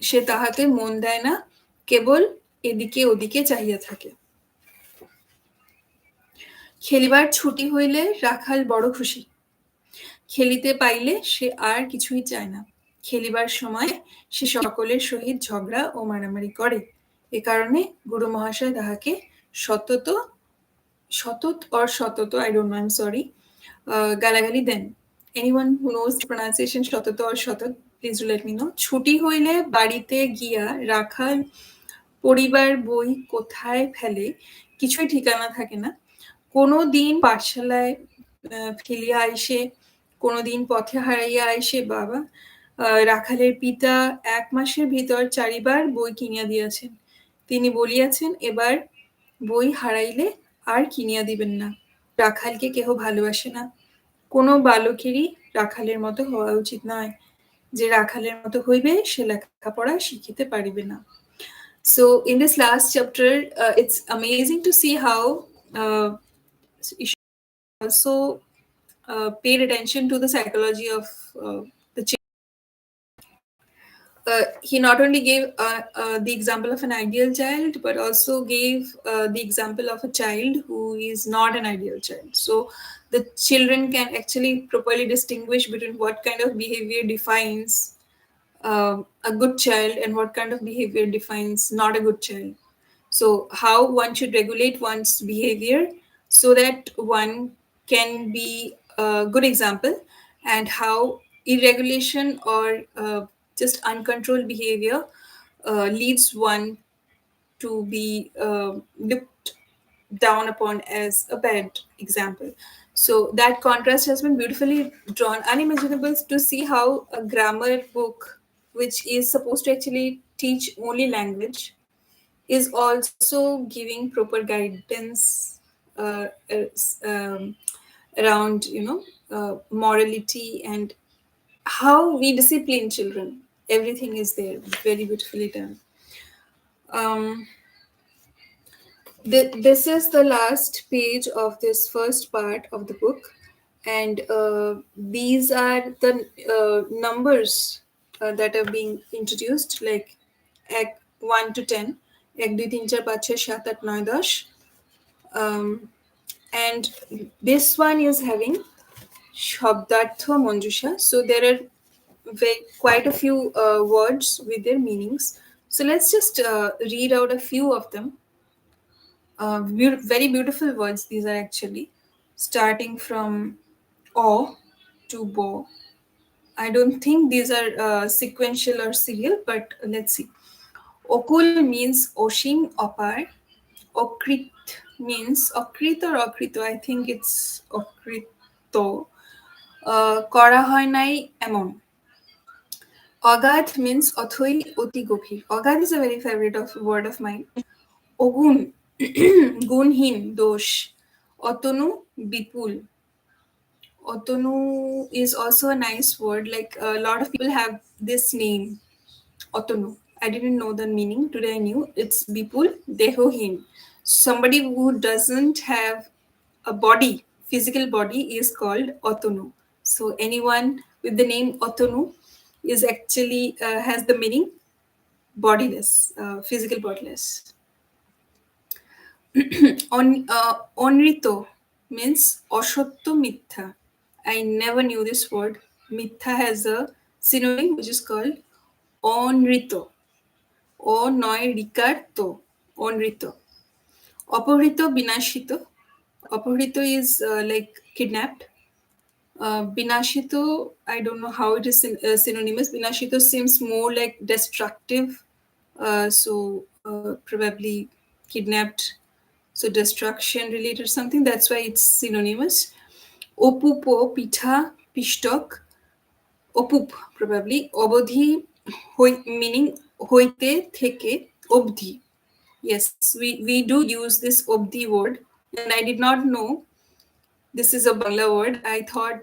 সে তাহাতে মন দেয় না, কেবল এদিকে ওদিকে চাহিয়া থাকে. খেলিবার ছুটি হইলে রাখাল বড় খুশি. খেলিতে পাইলে সে আর কিছুই চায় না. খেলিবার সময় সে সকলের সহিত ঝগড়া ও মারামারি করে. এ কারণে গুরু মহাশয় তাহাকে সতত or শতত, I don't know, I'm sorry, গালাগালি দেন. Anyone who knows the pronunciation শতত or শতত, please do let me know. ছুটি হইলে বাড়িতে গিয়া রাখাল পরিবার বই কোথায় ফেলে কিছুই ঠিকানা থাকে না. কোনো দিন পাঠশালায় ফেলিয়া আইসে, কোনো দিন পথে হারাইয়া আইসে. বাবা, রাখালের পিতা 1 মাসের ভিতর 4 বার বই কিনিয়া দিয়াছেন. তিনি বলিয়াছেন, এবার বই হারাইলে আর কিনিয়া দিবেন না. রাখালকে কেহ ভালোবাসে না. কোনো বালকেরই রাখালের মতো হওয়া উচিত নয়. যে রাখালের মতো হইবে সে লেখাপড়া শিখিতে পারিবে না. So in this last chapter, it's amazing to see how also paid attention to the psychology of the child. He not only gave the example of an ideal child, but also gave the example of a child who is not an ideal child. So the children can actually properly distinguish between what kind of behavior defines a good child and what kind of behavior defines not a good child. So how one should regulate one's behavior so that one can be a good example, and how irregulation or just uncontrolled behavior leads one to be looked down upon as a bad example. So that contrast has been beautifully drawn. Unimaginable to see how a grammar book, which is supposed to actually teach only language, is also giving proper guidance uh, um, around morality and how we discipline children. Everything is there, very beautifully done. um, this is the last page of this first part of the book, and these are the numbers that are being introduced, like 1 to 10, 1 2 3 4 5 6 7 8 9 10. And this one is having Shabdartha Manjusha. So there are quite a few words with their meanings. So let's just read out a few of them. Very beautiful words these are actually, starting from awe to bo. I don't think these are sequential or serial, but let's see. Okul means Oshim, Opar. Okrit means Okrit or Okrito. I think it's Okrito. Kora hoy nai emon. Agad means Othoi, Oti Gobhir. Agad is a very favorite word of mine. Ogun, gunhin, dosh. Otonu, Bipul. Otonu is also a nice word. Like a lot of people have this name, Otonu. I didn't know the meaning. Today I knew. It's Bipul Dehohin. Somebody who doesn't have a body, physical body, is called Otonu. So anyone with the name Otonu is actually has the meaning bodiless, physical bodiless. Onrito means অসত্য মিথ্যা. I never knew this word. Mitha has a synonym which is called onrito. O নয় recur তো onrito. অপহৃত বিনাশিত. অপহৃত is like kidnapped. Binashito, I don't know how it is synonymous. Binashito seems more like destructive. So probably kidnapped. So destruction related something. That's why it's synonymous. Opupo, pitha, pishtok. Opup, probably. Obodhi, meaning hoite, theke, obdhi. Yes, we do use this obdhi word. And I did not know this is a Bangla word. I thought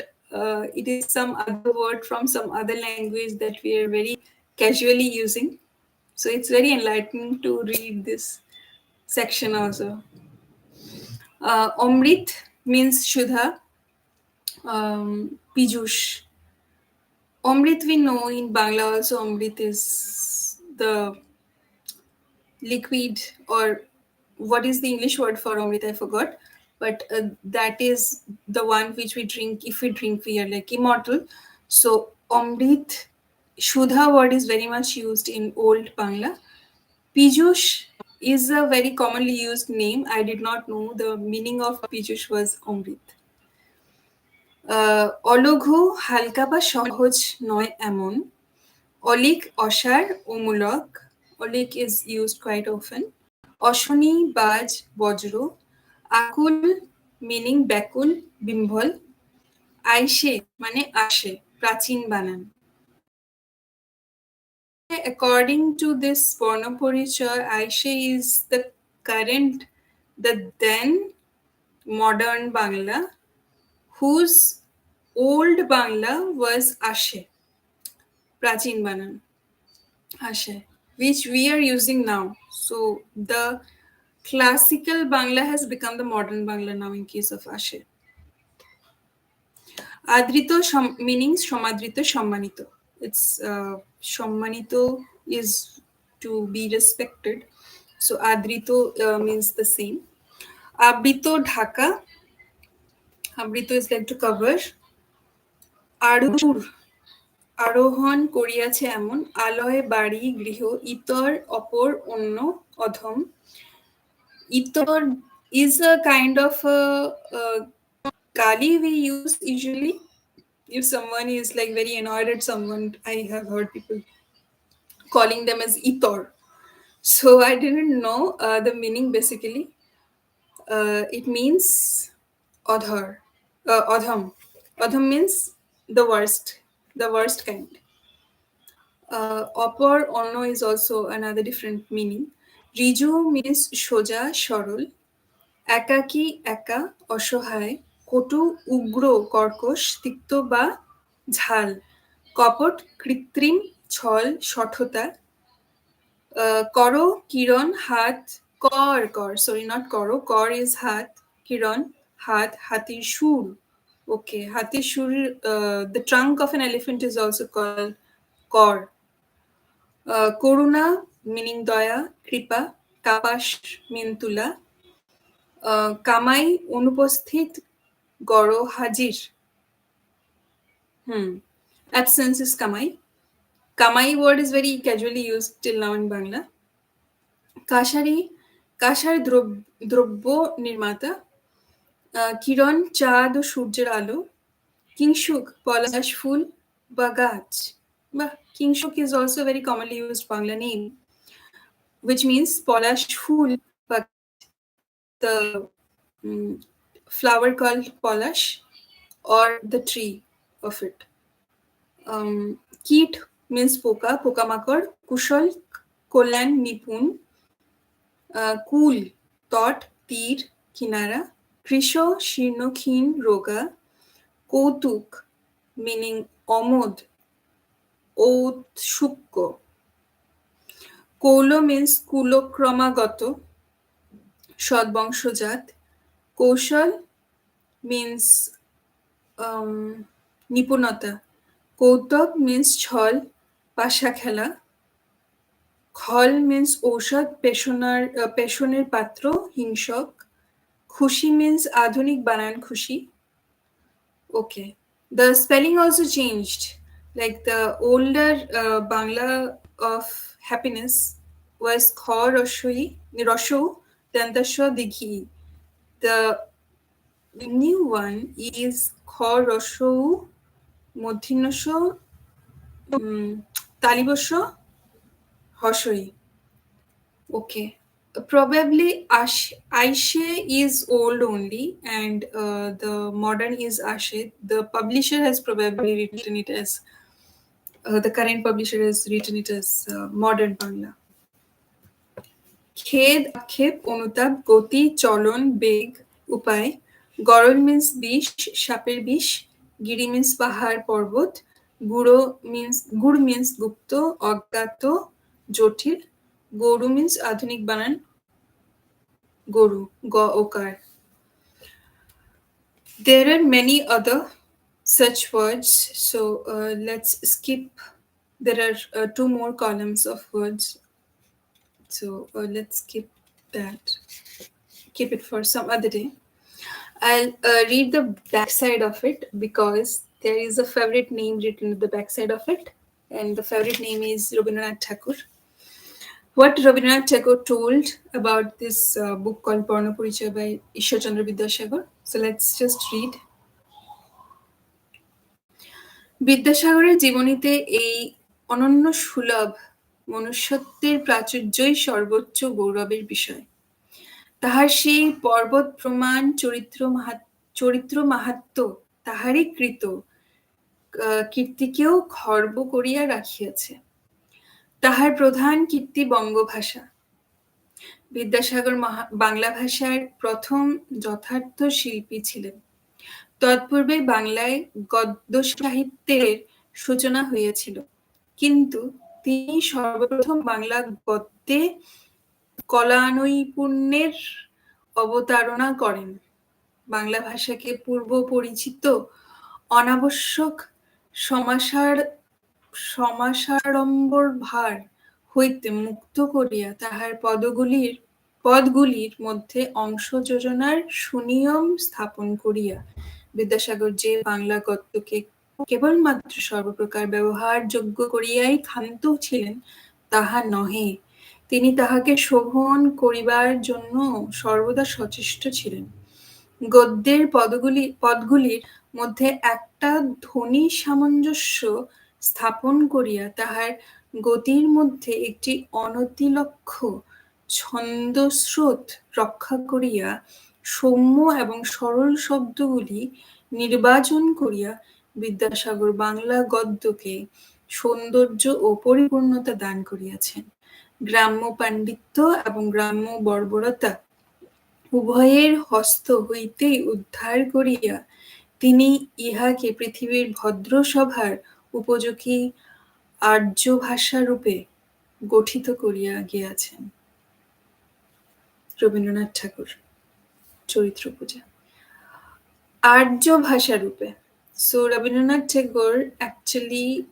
it is some other word from some other language that we are very casually using. So it's very enlightening to read this section also. Omrit means Shudha. Pijush. Omrit we know in Bangla also. Omrit is the liquid, or what is the English word for Amrit? I forgot. But that is the one which we drink. If we drink, we are like immortal. So Amrit, Shudha word is very much used in old Bangla. Pijush is a very commonly used name. I did not know the meaning of Pijush was Amrit. অলঘু হালকা বা সহজ নয় এমন অলিক অসার অমূলক অলিক is used quite often অশনি বাজ বজ্র আকুল meaning ব্যাকুল বিম্বল আইসে মানে আসে প্রাচীন বানান according to this Bornoporichoy Aishe is the then modern Bangla whose old Bangla was Ashe, Prachin Banan, Ashe, which we are using now. So the classical Bangla has become the modern Bangla now in case of Ashe. Adrito meaning Shomadrito Shammanito. It's Shammanito is to be respected. So Adrito means the same. Abrito Dhaka. Abrito is like to cover. Adur আরোহণ করিয়াছে এমন আলয় বাড়ি গৃহ ইতর অপর অন্য অধম ইতর is a kind of a gali we use usually if someone is like very annoyed at someone. I have heard people calling them as itor, so I didn't know the meaning. Basically it means adhar, adham. Adham means the worst kind. Upper ono is also another different meaning. Riju means সোজা সরল একাকী একা অসহায় কটু উগ্র কর্কশ তিক্ত বা ঝাল কপট কৃত্রিম ছল শঠতা করো কিরণ হাত কর sorry not করো কর is হাত কিরণ হাত হাতির সুর. Okay, হাতির সুর. The trunk of an elephant is also called kor. Karuna meaning দয়া কৃপা কাপাস mean তুলা কামাই অনুপস্থিত গড় হাজির. Absence is kamai. Kamai word is very casually used till now in Bangla. Kashari কাঁসার দ্রব্য নির্মাতা কিরণ চাঁদ ও সূর্যের আলো কিংসুক পলাশ ফুল বা গাছ. Kingshuk is also a very commonly used Bangla name, which means polash fool, but the flower called polash or the tree of it. Keet means poka, pokamakor, kushal, kolyan, nipun, cool, thought, tir, kinara, কৃশ শীর্ণ ক্ষীণ রোগা, কৌতুক meaning Amod, ঔৎসুক্য, কৌল means কুলক্রমাগত, সদ্বংশজাত, কৌশল means নিপুণতা, কৌতুক means ছল, পাশা খেলা, খল means ঔষধ, পেষণের পাত্র, হিংসক, খুশি মিন্স আধুনিক বানান খুশি. Okay. The spelling also changed. Like the older Bangla of happiness was kho roshoi, rosho, then the sho dighi. The new one is kho rosho, modhinosho, talibosho, hoshoi. Okay. Probably Aishe is old only, and the modern is Ashe. The publisher has probably written it as the current publisher has written it as modern Bangla. Khed, akhep, অনুতাপ, গতি, চলন, বেগ, উপায়. গরল means বিষ, সাপের বিষ. গিরি means পাহাড়, পর্বত. গুড় means গুপ্ত, অজ্ঞাত, জটিল. গরু means আধুনিক বানান গরু, গ ওকার. There are many other such words, so let's skip. There are two more columns of words, so let's skip that. Keep it for some other day. I'll read the backside of it because there is a favorite name written at the backside of it, and the favorite name is Rabindranath Tagore. What Rabindranath Tagore told about this book called Bornoporichoy by Ishwarchandra Vidyasagar. So let's just read. বিদ্যাসাগরের জীবনীতে এই অনন্য সুলভ মনুষ্যত্বের প্রাচুর্যই সর্বোচ্চ গৌরবের বিষয়। তাহার সেই পর্বত প্রমাণ চরিত্র মাহাত্ম্য তাহারই কৃত কীর্তিকেও খর্ব করিয়া রাখিয়াছে। তাহার প্রধান কীর্তি বঙ্গভাষা। বিদ্যাসাগর বাংলা ভাষার প্রথম যথার্থ শিল্পী ছিলেন। তৎপূর্বে বাংলায় গদ্য সাহিত্যের সূচনা হইয়াছিল, কিন্তু তিনি সর্বপ্রথম বাংলা গদ্যে কলানৈপুণ্যের অবতারণা করেন। বাংলা ভাষাকে পূর্ব পরিচিত অনাবশ্যক সমাসাড়ম্বর ভার হইতে মুক্ত করিয়া তাহার পদগুলির মধ্যে অংশ যোজনার সুনিয়ম স্থাপন করিয়া বিদ্যাসাগর যে বাংলা গদ্যকে কেবলমাত্র সর্বপ্রকার ব্যবহারযোগ্য করিয়াই ক্ষান্ত ছিলেন তাহা নহে, তিনি তাহাকে শোভন করিবার জন্য সর্বদা সচেষ্ট ছিলেন। গদ্যের পদগুলির মধ্যে একটা ধ্বনি সামঞ্জস্য স্থাপন করিয়া তাহার গতির মধ্যে একটি অনতিলক্ষ্য ছন্দস্রোত রক্ষা করিয়া সৌম্য এবং সরল শব্দগুলি নির্বাচন করিয়া বিদ্যাসাগর বাংলা গদ্যকে সৌন্দর্য ও পরিপূর্ণতা দান করিয়াছেন। গ্রাম্য পাণ্ডিত্য এবং গ্রাম্য বর্বরতা উভয়ের হস্ত হইতেই উদ্ধার করিয়া তিনি ইহাকে পৃথিবীর ভদ্র সভার উপযোগী আর্য ভাষারূপে গঠিত করিয়া গিয়াছেন। রবীন্দ্রনাথ ঠাকুর, চরিত্র পূজা। আর্য ভাষারূপে. So Rabindranath Tagore actually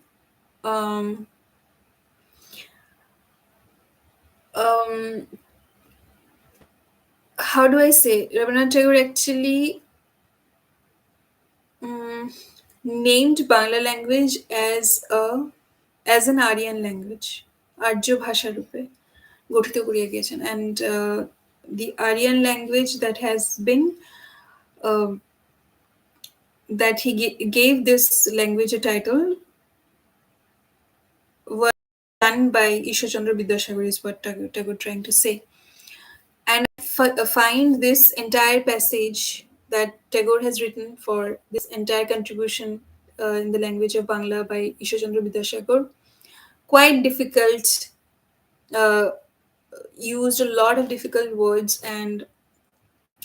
how do I say? Rabindranath Tagore actually named Bangla language as an Aryan language, Arya Bhasha Rupe, গঠিত করিয়া গিয়েছেন, and the Aryan language that has been that he gave this language a title was done by Ishwarchandra Vidyasagar, is what Tagore trying to say. And I find this entire passage that Tagore has written for this entire contribution in the language of Bangla by Ishwarchandra Vidyasagar quite difficult, used a lot of difficult words, and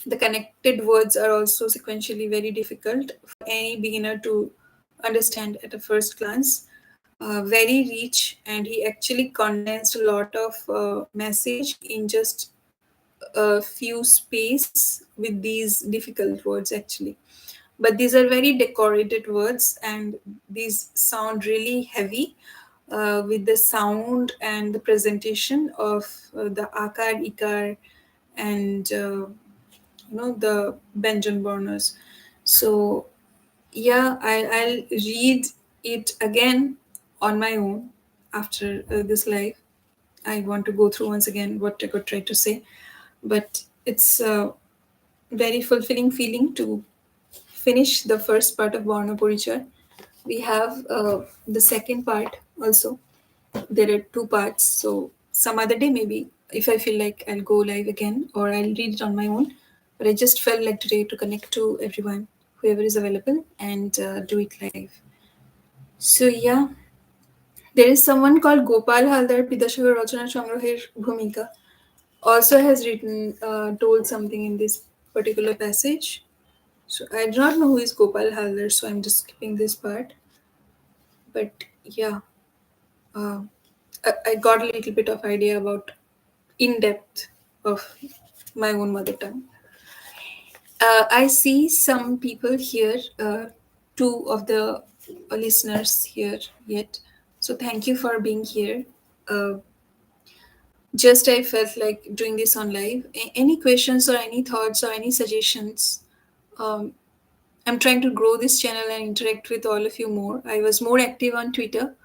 The connected words are also sequentially very difficult for any beginner to understand at a first glance. Very rich, and he actually condensed a lot of message in just a few space with these difficult words actually. But these are very decorated words, and these sound really heavy with the sound and the presentation of the akar, ikar, and the Benjamin Burners. So yeah, I'll read it again on my own after this live. I want to go through once again what I could try to say, but it's a very fulfilling feeling to finish the first part of Bornoporichoy. We have the second part also. There are two parts, so some other day maybe if I feel like I'll go live again or I'll read it on my own. But I just felt like today to connect to everyone, whoever is available, and do it live. So yeah, there is someone called Gopal Haldar Pidashagar Rachana Sangroher Bhumika also has written told something in this particular passage. So I do not know who is Gopal Haldar, so I'm just skipping this part. But yeah, uh, I got a little bit of idea about in depth of my own mother tongue. I see some people here, two of the listeners here yet. So thank you for being here. Uh, just I felt like doing this on live. Any questions or any thoughts or any suggestions? Um, I'm trying to grow this channel and interact with all of you more. I was more active on Twitter,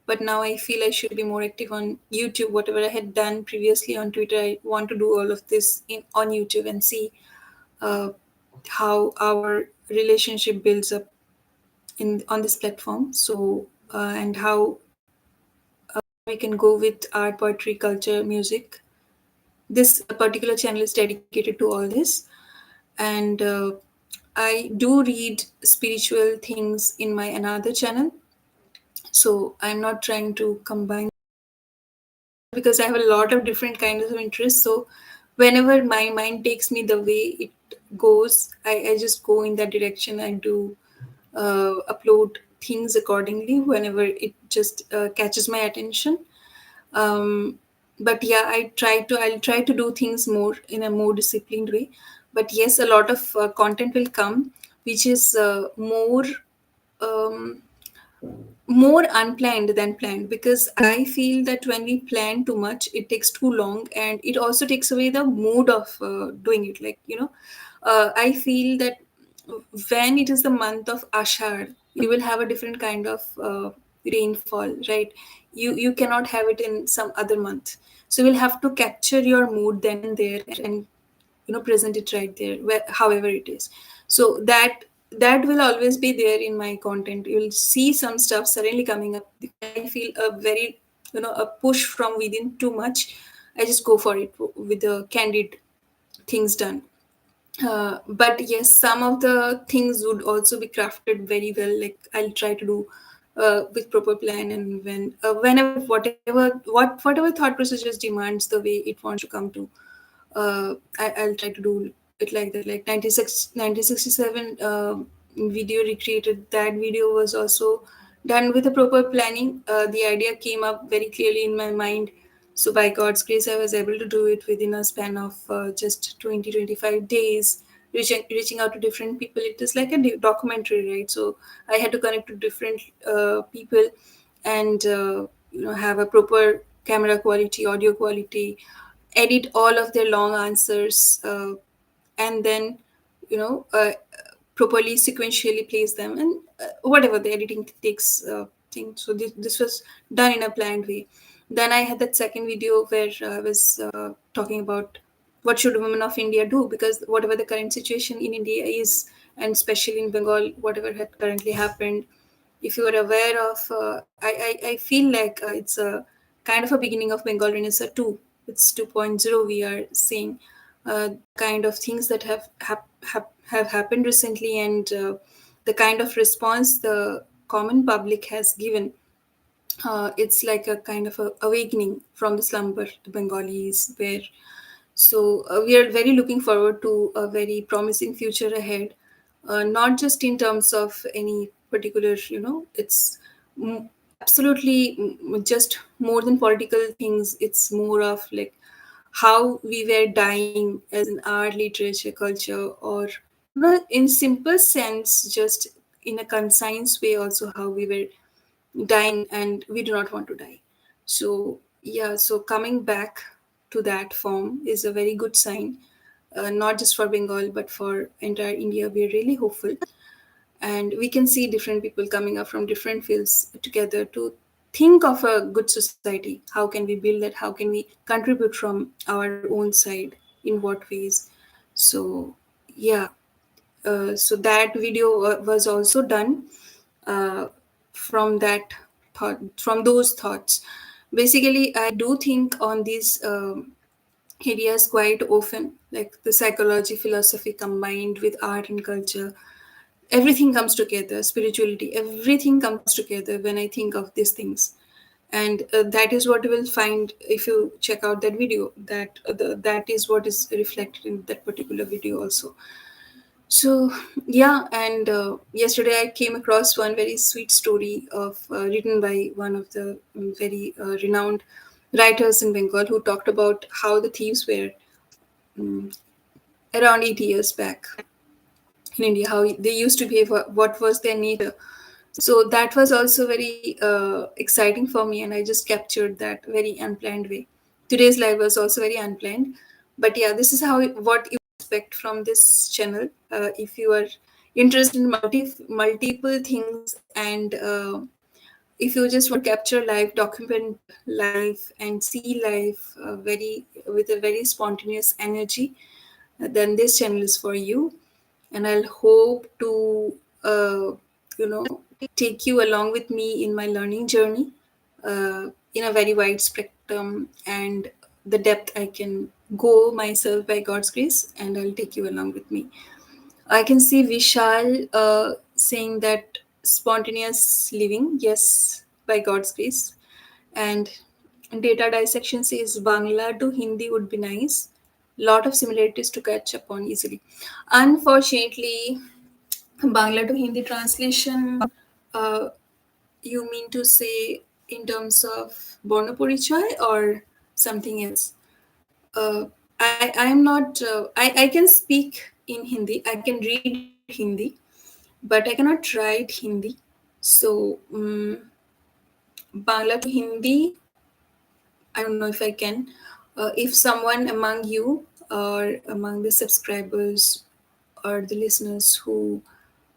but now I feel I should be more active on YouTube. Whatever I had done previously on Twitter, I want to do all of this on YouTube and see uh, how our relationship builds up in on this platform. So and how we can go with art, poetry, culture, music. This particular channel is dedicated to all this, and I do read spiritual things in my another channel. So I'm not trying to combine because I have a lot of different kinds of interests. So whenever my mind takes me the way it goes, I just go in that direction and do upload things accordingly whenever it just catches my attention. Um, but yeah, I'll try to do things more in a more disciplined way. But yes, a lot of content will come, which is um, more unplanned than planned, because I feel that when we plan too much it takes too long and it also takes away the mood of doing it, like I feel that when it is the month of Ashar, you will have a different kind of rainfall, right? You cannot have it in some other month, so you'll have to capture your mood then and there and present it right there however it is. So that will always be there in my content. You'll see some stuff suddenly coming up when I feel a very a push from within too much. I just go for it with the candid things done. But yes, some of the things would also be crafted very well. Like I'll try to do with proper plan, and whenever whatever thought process just demands the way it wants to come to. I'll try to do it like that. Like 1967 video recreated. That video was also done with a proper planning. The idea came up very clearly in my mind. So by God's grace, I was able to do it within a span of just 20-25 days, reaching out to different people. It is like a documentary, right? So I had to connect to different people and have a proper camera quality, audio quality, edit all of their long answers, and then you know uh, properly sequentially place them, and whatever the editing takes thing. So this was done in a planned way. Then I had that second video where I was talking about what should women of India do, because whatever the current situation in India is, and especially in Bengal, whatever had currently happened, if you are aware of, I feel like it's a kind of a beginning of Bengal Renaissance 2. It's 2.0 we are seeing. Kind of things that have happened recently, and the kind of response the common public has given. It's like a kind of a awakening from the slumber, the Bengalis, where So we are very looking forward to a very promising future ahead, not just in terms of any particular, it's absolutely just more than political things. It's more of like how we were dying as in art, literature, culture, or in simple sense, just in a concise way, also how we were dying and we do not want to die. So yeah, so coming back to that form is a very good sign, not just for Bengal but for entire India. We are really hopeful, and we can see different people coming up from different fields together to think of a good society. How can we build that? How can we contribute from our own side? In what ways? So yeah, so that video was also done uh, from that thought, from those thoughts. Basically, I do think on these areas quite often, like the psychology, philosophy combined with art and culture. Everything comes together, spirituality, everything comes together when I think of these things. And that is what you will find if you check out that video, that that is what is reflected in that particular video also. So, yeah, and yesterday I came across one very sweet story of written by one of the very renowned writers in Bengal, who talked about how the thieves were around 80 years back in India, how they used to behave, what was their nature. So that was also very exciting for me, and I just captured that very unplanned way. Today's live was also very unplanned, but yeah, this is what you expect from this channel. If you are interested in multiple things, and if you just want to capture life, document life, and see life very with a very spontaneous energy, then this channel is for you. And I'll hope to, take you along with me in my learning journey, in a very wide spectrum and the depth I can go myself by God's grace, and I'll take you along with me. I can see Vishal saying that spontaneous living, yes, by God's grace. And data dissection says Bangla to Hindi would be nice. Lot of similarities to catch up on easily. Unfortunately, Bangla to Hindi translation, uh, you mean to say in terms of Bornoporichoy or something else? I'm not, I can speak in Hindi, I can read Hindi, but I cannot write Hindi. So, Bangla to Hindi, I don't know if I can. If someone among you or among the subscribers or the listeners who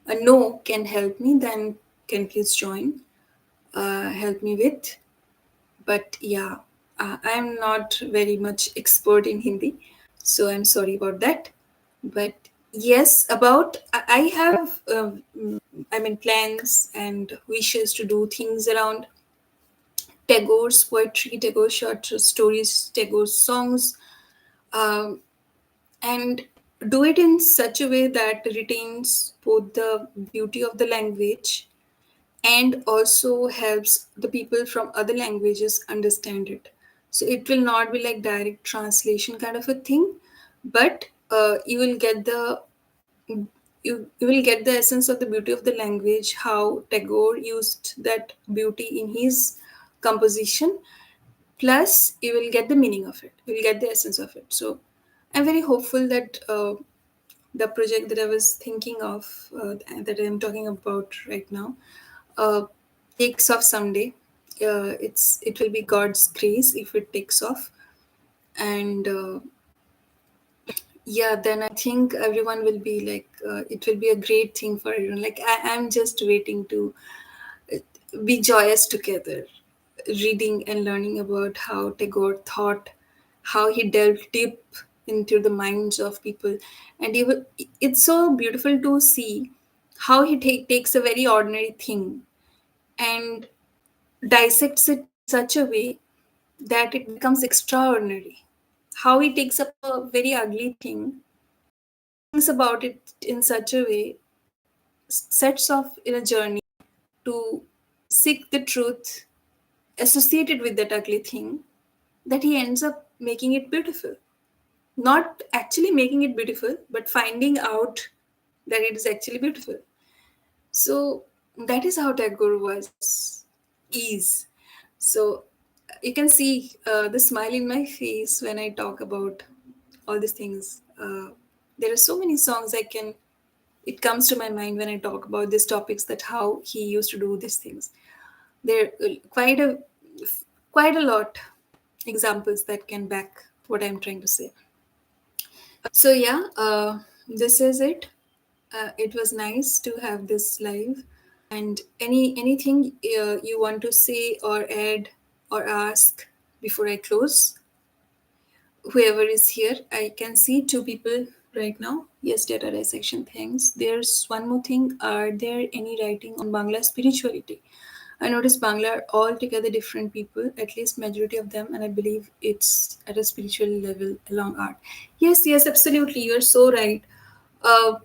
know can help me, then can please join, help me with. But yeah, I'm not very much expert in Hindi, so I'm sorry about that. But yes, about I have, I mean, plans and wishes to do things around Tagore's poetry, Tagore's short stories, Tagore's songs, um, and do it in such a way that retains both the beauty of the language and also helps the people from other languages understand it. So it will not be like direct translation kind of a thing, but you will get the essence of the beauty of the language, how Tagore used that beauty in his composition. Plus, you will get the meaning of it. You will get the essence of it. So, I'm very hopeful that the project that I was thinking of, that I'm talking about right now, uh, takes off someday. It will be God's grace if it takes off, and yeah, then I think everyone will be like, it will be a great thing for everyone. Like I'm just waiting to uh, be joyous together, reading and learning about how Tagore thought, how he delved deep into the minds of people, and it's so beautiful to see how he takes a very ordinary thing and dissects it in such a way that it becomes extraordinary. How he takes up a very ugly thing and thinks about it in such a way, sets off in a journey to seek the truth associated with that ugly thing, that he ends up making it beautiful. not actually making it beautiful, but finding out that it is actually beautiful. So that is how Tagore was, is. So you can see the smile in my face when I talk about all these things. There are so many songs I can. It comes to my mind when I talk about these topics, that how he used to do these things. There are quite a lot examples that can back what I'm trying to say. So yeah, this is it. It was nice to have this live. And anything you want to say or add or ask before I close? Whoever is here, I can see two people right now. Yes, data dissection. Thanks. There's one more thing. Are there any writing on Bangla spirituality? I noticed Bangla are altogether different people, at least majority of them, and I believe it's at a spiritual level along art. Yes, yes, absolutely. You're so right. Uh,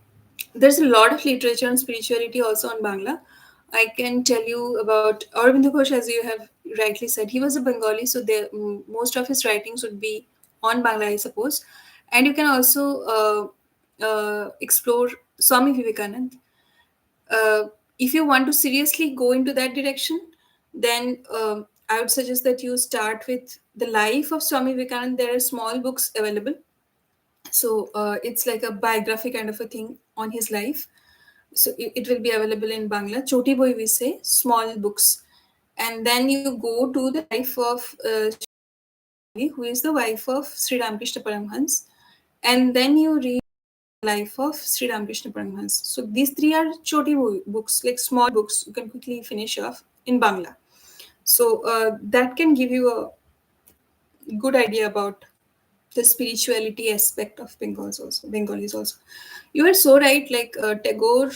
there's a lot of literature on spirituality also on Bangla. I can tell you about Aurobindo Ghosh, as you have rightly said. He was a Bengali, so most of his writings would be on Bangla, I suppose. And you can also explore Swami Vivekanand. If you want to seriously go into that direction, then I would suggest that you start with the life of Swami Vivekananda. There are small books available, so it's like a biography kind of a thing on his life. So it will be available in Bangla. Choti boy we say, small books, and then you go to the life of who is the wife of Sri Ramakrishna Paramhans, and then you read life of Sri Ramakrishna Paramhans. So these three are choti books, like small books you can quickly finish off in Bangla. So that can give you a good idea about the spirituality aspect of Bengalis also. You are so right. Like Tagore,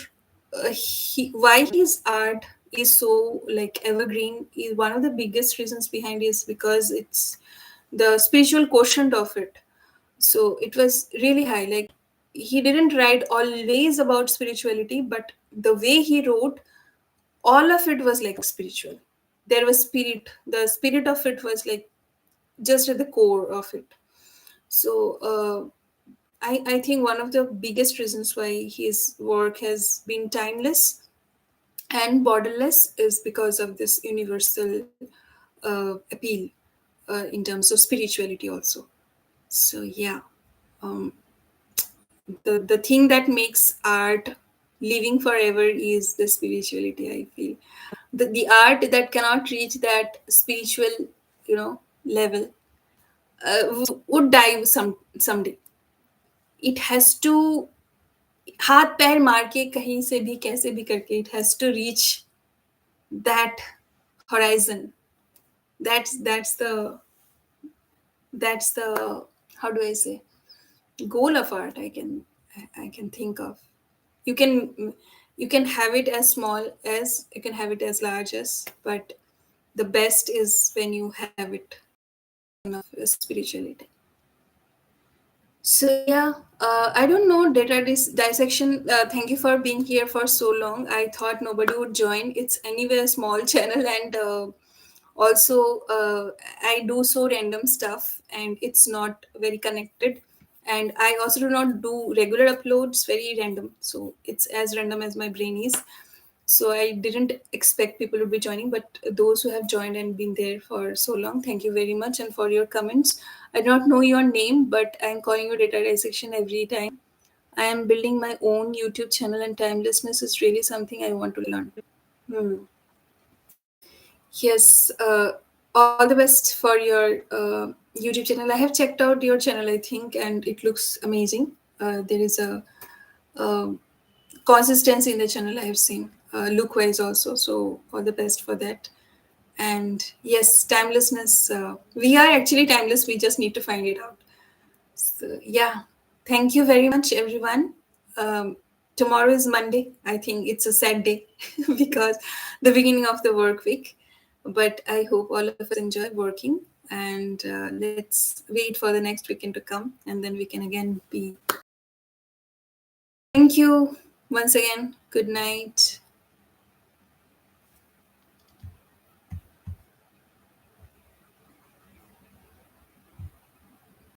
why his art is so like evergreen is one of the biggest reasons behind is because it's the spiritual quotient of it. So it was really high. Like he didn't write always about spirituality, but the way he wrote, all of it was like spiritual. There was spirit. The spirit of it was like just at the core of it. So I think one of the biggest reasons why his work has been timeless and borderless is because of this universal appeal in terms of spirituality also. So yeah, um, the thing that makes art living forever is the spirituality. I feel the art that cannot reach that spiritual, level would die someday. It has to हाथ पैर मार के कहीं से भी कैसे भी करके it has to reach that horizon. That's the how do I say, goal of art. I can think of. You can you can have it as small as, you can have it as large as, but the best is when you have it of spirituality. So yeah, I don't know data dissection. Thank you for being here for so long. I thought nobody would join. It's anyway a small channel, and also I do so random stuff, and it's not very connected. And I also do not do regular uploads. Very random, so it's as random as my brain is. So I didn't expect people to be joining, but those who have joined and been there for so long, thank you very much, and for your comments. I do not know your name, but I'm calling you data dissection every time. I am building my own YouTube channel, and timelessness is really something I want to learn. Hmm. Yes, all the best for your YouTube channel. I have checked out your channel, I think, and it looks amazing. There is a consistency in the channel I have seen, look wise also. So all the best for that. And yes, timelessness. We are actually timeless. We just need to find it out. So yeah, thank you very much, everyone. Tomorrow is Monday. I think it's a sad day because the beginning of the work week. But I hope all of us enjoy working, and let's wait for the next weekend to come, and then we can again be. Thank you once again. Good night.